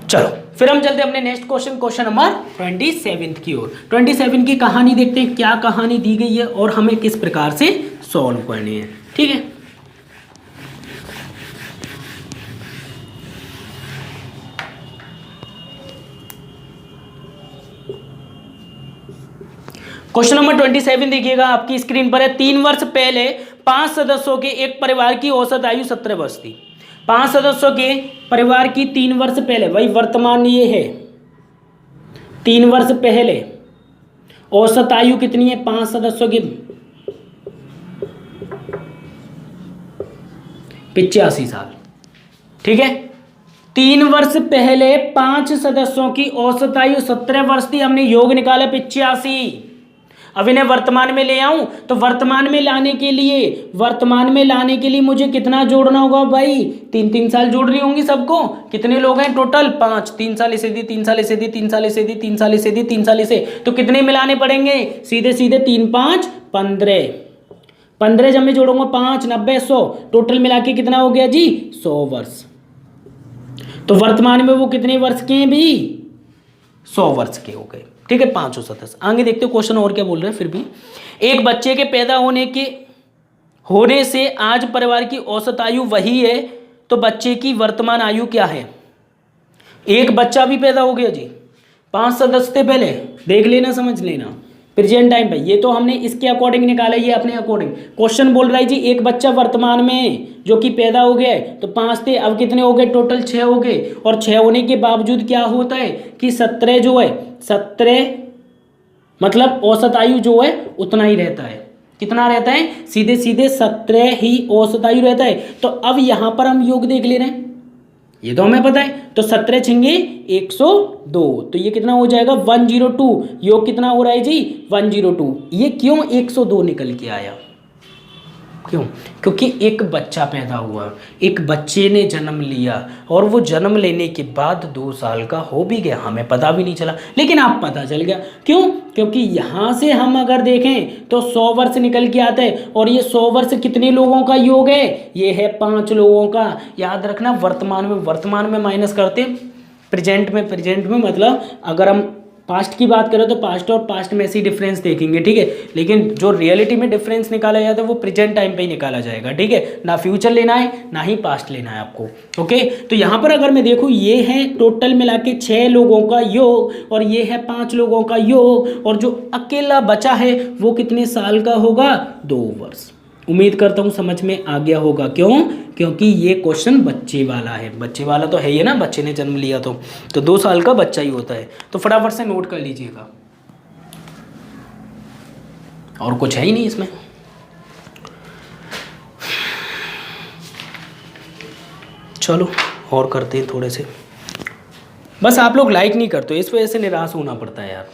चलो फिर हम चलते हैं अपने नेक्स्ट क्वेश्चन नंबर 27 की ओर। 27 की कहानी देखते हैं, क्या कहानी दी गई है और हमें किस प्रकार से सॉल्व करनी है, ठीक है। क्वेश्चन नंबर 27 देखिएगा, आपकी स्क्रीन पर है। 3 वर्ष पहले 5 सदस्यों के एक परिवार की औसत आयु 17 वर्ष थी। 5 सदस्यों के परिवार की 3 वर्ष पहले, वही वर्तमान ये है, 3 वर्ष पहले औसत आयु कितनी है 5 सदस्यों की 85 साल, ठीक है। 3 वर्ष पहले 5 सदस्यों की औसत आयु 17 वर्ष थी, हमने योग निकाला 85। अब इन्हें वर्तमान में ले आऊं तो वर्तमान में लाने के लिए मुझे कितना जोड़ना होगा भाई, 3 साल जोड़नी होंगी सबको। कितने लोग हैं टोटल 5, 3 साल इसे दी, 3 साल इसे दी, 3 साल इसे दी, 3 साल इसे दी, 3 साल इसे, तो कितने मिलाने पड़ेंगे, सीधे 3 5 15, 15 जब मैं जोड़ूंगा 5 90 100, टोटल मिला के कितना हो गया जी 100 वर्ष। तो वर्तमान में वो कितने वर्ष के हैं भी, 100 वर्ष के हो गए, ठीक है। 5 और 27। आगे देखते हो क्वेश्चन और क्या बोल रहे हैं। फिर भी एक बच्चे के पैदा होने से आज परिवार की औसत आयु वही है, तो बच्चे की वर्तमान आयु क्या है। एक बच्चा भी पैदा हो गया जी, 5 सदस्य थे पहले, देख लेना समझ लेना प्रेजेंट टाइम पे। ये तो हमने इसके अकॉर्डिंग निकाला, ये अपने अकॉर्डिंग। क्वेश्चन बोल रहा है जी एक बच्चा वर्तमान में जो कि पैदा हो गया है, तो 5 थे, अब कितने हो गए टोटल 6 हो गए। और 6 होने के बावजूद क्या होता है कि 17 जो है 17 मतलब औसत आयु जो है उतना ही रहता है। कितना रहता है, सीधे 17 ही औसत आयु रहता है। तो अब यहाँ पर हम योग देख ले रहे हैं, ये तो हमें पता है। तो 17 छिंगे 102, तो ये कितना हो जाएगा 102। योग कितना हो रहा है जी 102। ये क्यों 102 निकल के आया, क्यों, क्योंकि एक बच्चा पैदा हुआ, एक बच्चे ने जन्म लिया, और वो जन्म लेने के बाद 2 साल का हो भी गया, हमें पता भी नहीं चला, लेकिन आप पता चल गया। क्यों, क्योंकि यहाँ से हम अगर देखें तो 100 वर्ष निकल के आता है, और ये 100 वर्ष कितने लोगों का योग है, ये है 5 लोगों का। याद रखना वर्तमान में माइनस करते प्रेजेंट में मतलब अगर हम पास्ट की बात करें तो पास्ट और पास्ट में ऐसी डिफरेंस देखेंगे, ठीक है। लेकिन जो रियलिटी में डिफरेंस निकाला जाता है वो प्रेजेंट टाइम पे ही निकाला जाएगा, ठीक है। ना फ्यूचर लेना है ना ही पास्ट लेना है आपको, ओके। तो यहाँ पर अगर मैं देखूँ, ये है टोटल मिला के 6 लोगों का योग, और ये है 5 लोगों का योग, और जो अकेला बचा है वो कितने साल का होगा 2 वर्ष। उम्मीद करता हूँ समझ में आ गया होगा। क्यों? क्योंकि ये क्वेश्चन बच्चे वाला है। बच्चे वाला तो है ही ना, बच्चे ने जन्म लिया तो 2 साल का बच्चा ही होता है। तो फटाफट से नोट कर लीजिएगा, और कुछ है ही नहीं इसमें। चलो और करते हैं थोड़े से। बस आप लोग लाइक नहीं करते, इस वजह से निराश होना पड़ता है यार।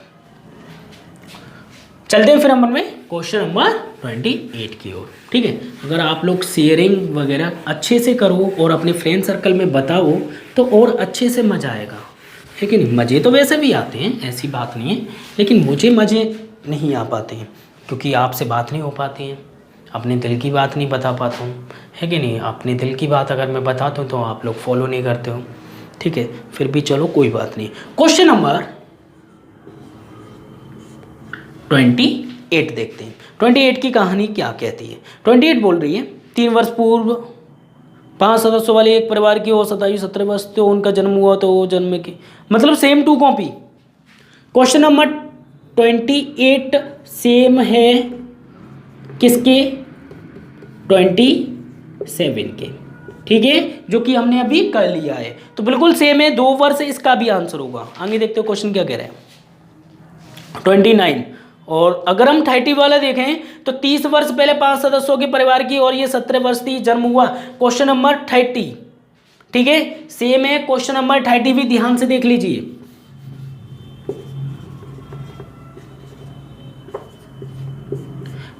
चलते हैं फिर हम में क्वेश्चन नंबर 28 की ओर। ठीक है, अगर आप लोग शेयरिंग वगैरह अच्छे से करो और अपने फ्रेंड सर्कल में बताओ तो और अच्छे से मज़ा आएगा, है कि नहीं? मज़े तो वैसे भी आते हैं, ऐसी बात नहीं है, लेकिन मुझे मज़े नहीं आ पाते हैं क्योंकि आपसे बात नहीं हो पाती है, अपने दिल की बात नहीं बता पाता हूँ, है कि नहीं? अपने दिल की बात अगर मैं बताता हूँ तो आप लोग फॉलो नहीं करते हो। ठीक है, फिर भी चलो कोई बात नहीं। क्वेश्चन नंबर 28 देखते हैं। 28 की कहानी क्या कहती है? 28 बोल रही है 3 वर्ष पूर्व 5 सदस्यों वाले एक परिवार की औसत आयु 17 वर्ष तो उनका जन्म हुआ, तो वो जन्म की मतलब same to copy. Question number 28 same है किसके? 27 के। ठीक है, जो कि हमने अभी कर लिया है, तो बिल्कुल सेम है। 2 वर्ष इसका भी आंसर होगा। आगे देखते हो क्वेश्चन क्या कह रहा है। 29 और अगर हम 30 वाला देखें तो 30 वर्ष पहले 5 सदस्यों के परिवार की और ये 17 वर्ष थी, जन्म हुआ। क्वेश्चन नंबर 30 ठीक है, सेम है। क्वेश्चन नंबर 30 भी ध्यान से देख लीजिए।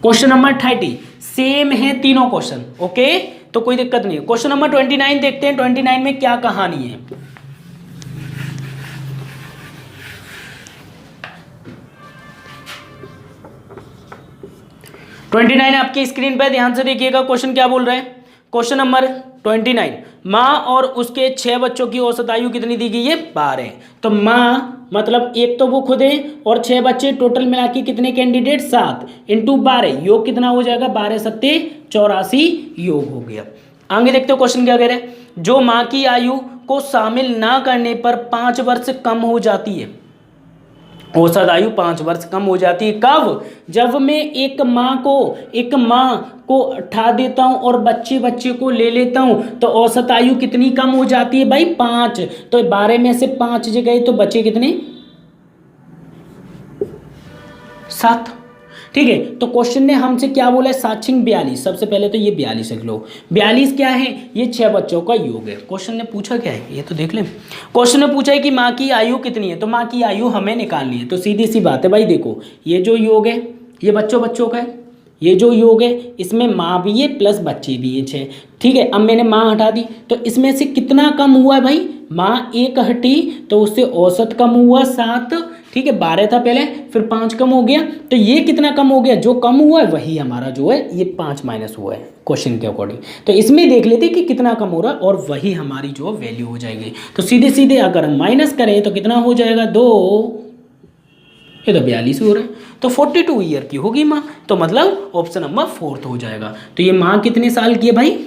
क्वेश्चन नंबर 30 सेम है तीनों क्वेश्चन। ओके, तो कोई दिक्कत नहीं है। क्वेश्चन नंबर 29 देखते हैं, 29 में क्या कहानी है। ट्वेंटी 29 आपकी स्क्रीन पर ध्यान से देखिएगा। क्वेश्चन क्या बोल रहा है? क्वेश्चन नंबर 29, माँ और उसके 6 बच्चों की औसत आयु कितनी दी गई है? 12। तो माँ मतलब एक तो वो खुद है और 6 बच्चे, टोटल मिला के कितने कैंडिडेट? 7 इंटू 12, योग कितना हो जाएगा? 12 सत्ते 84 योग हो गया। आगे देखते हो क्वेश्चन क्या कह रहे हैं। जो माँ की आयु को शामिल ना करने पर 5 वर्ष कम हो जाती है, औसत आयु 5 वर्ष कम हो जाती है। कब? जब मैं एक माँ को उठा देता हूँ और बच्चे को ले लेता हूँ, तो औसत आयु कितनी कम हो जाती है भाई? 5। तो 12 में से 5 गए तो बचे कितने? 7। ठीक है, तो क्वेश्चन ने हमसे क्या बोला है? साक्षिंग 42। सबसे पहले तो ये 42 लिख लो। 42 क्या है? ये 6 बच्चों का योग है। क्वेश्चन ने पूछा क्या है ये तो देख लें। क्वेश्चन ने पूछा है कि माँ की आयु कितनी है, तो माँ की आयु हमें निकालनी है। तो सीधी सी बात है भाई, देखो ये जो योग है ये बच्चों का है, ये जो योग है इसमें माँ भी है प्लस बच्चे भी है 6। ठीक है, अब मैंने माँ हटा दी तो इसमें से कितना कम हुआ है भाई? माँ 1 हटी तो उससे औसत कम हुआ 7। ठीक है, 12 था पहले, फिर 5 कम हो गया, तो ये कितना कम हो गया? जो कम हुआ है वही हमारा जो है ये 5 माइनस हुआ है क्वेश्चन के अकॉर्डिंग। तो इसमें देख लेते कि कितना कम हो रहा है और वही हमारी जो वैल्यू हो जाएगी। तो सीधे सीधे अगर हम माइनस करें तो कितना हो जाएगा? 2, ये तो 42 हो रहा है, तो 42 ईयर की होगी माँ। तो मतलब ऑप्शन नंबर 4 हो जाएगा। तो ये माँ कितने साल की है भाई?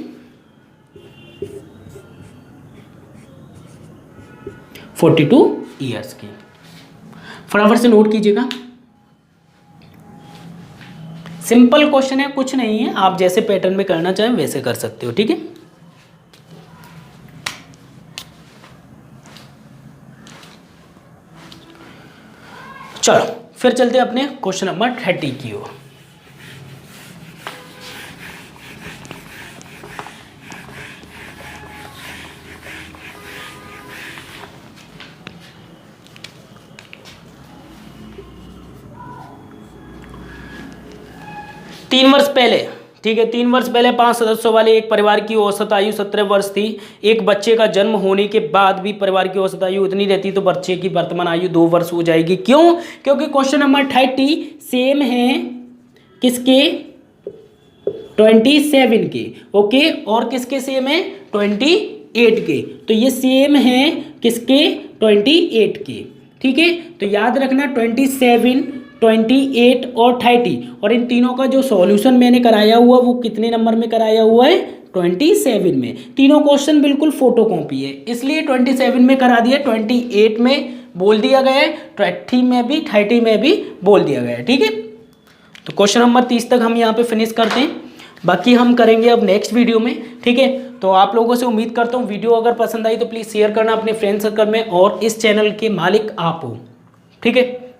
42 ईयर्स की। फटाफट से नोट कीजिएगा। सिंपल क्वेश्चन है, कुछ नहीं है, आप जैसे पैटर्न में करना चाहें वैसे कर सकते हो। ठीक है, चलो फिर चलते हैं अपने क्वेश्चन नंबर 30 की ओर। तीन वर्ष पहले, ठीक है, 3 वर्ष पहले 5 सदस्यों वाले एक परिवार की औसत आयु 17 वर्ष थी। एक बच्चे का जन्म होने के बाद भी परिवार की औसत आयु उतनी रहती तो बच्चे की वर्तमान आयु 2 वर्ष हो जाएगी। क्यों? क्योंकि क्वेश्चन नंबर 30 सेम है किसके? 27 के। ओके, और किसके सेम है? 28 के। तो ये सेम है किसके? 28 के। ठीक है, तो याद रखना 27, 28 और 30, और इन तीनों का जो सॉल्यूशन मैंने कराया हुआ वो कितने नंबर में कराया हुआ है? 27 में। तीनों क्वेश्चन बिल्कुल फोटो कॉपी है, इसलिए 27 में करा दिया, 28 में बोल दिया गया है, 30 में भी 30 में भी बोल दिया गया है। ठीक है, तो क्वेश्चन नंबर 30 तक हम यहाँ पे फिनिश करते हैं। बाकी हम करेंगे अब नेक्स्ट वीडियो में, ठीक है। तो आप लोगों से उम्मीद करता हूँ वीडियो अगर पसंद आई तो प्लीज़ शेयर करना अपने फ्रेंड सर्कल में, और इस चैनल के मालिक आप हो, ठीक है,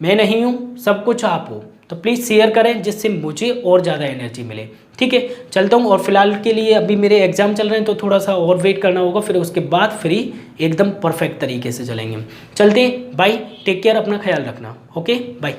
मैं नहीं हूँ, सब कुछ आप हो, तो प्लीज़ शेयर करें जिससे मुझे और ज़्यादा एनर्जी मिले, ठीक है। चलता हूँ, और फिलहाल के लिए अभी मेरे एग्ज़ाम चल रहे हैं तो थोड़ा सा और वेट करना होगा, फिर उसके बाद फ्री एकदम परफेक्ट तरीके से चलेंगे। चलते हैं, बाय, टेक केयर, अपना ख्याल रखना, ओके बाय।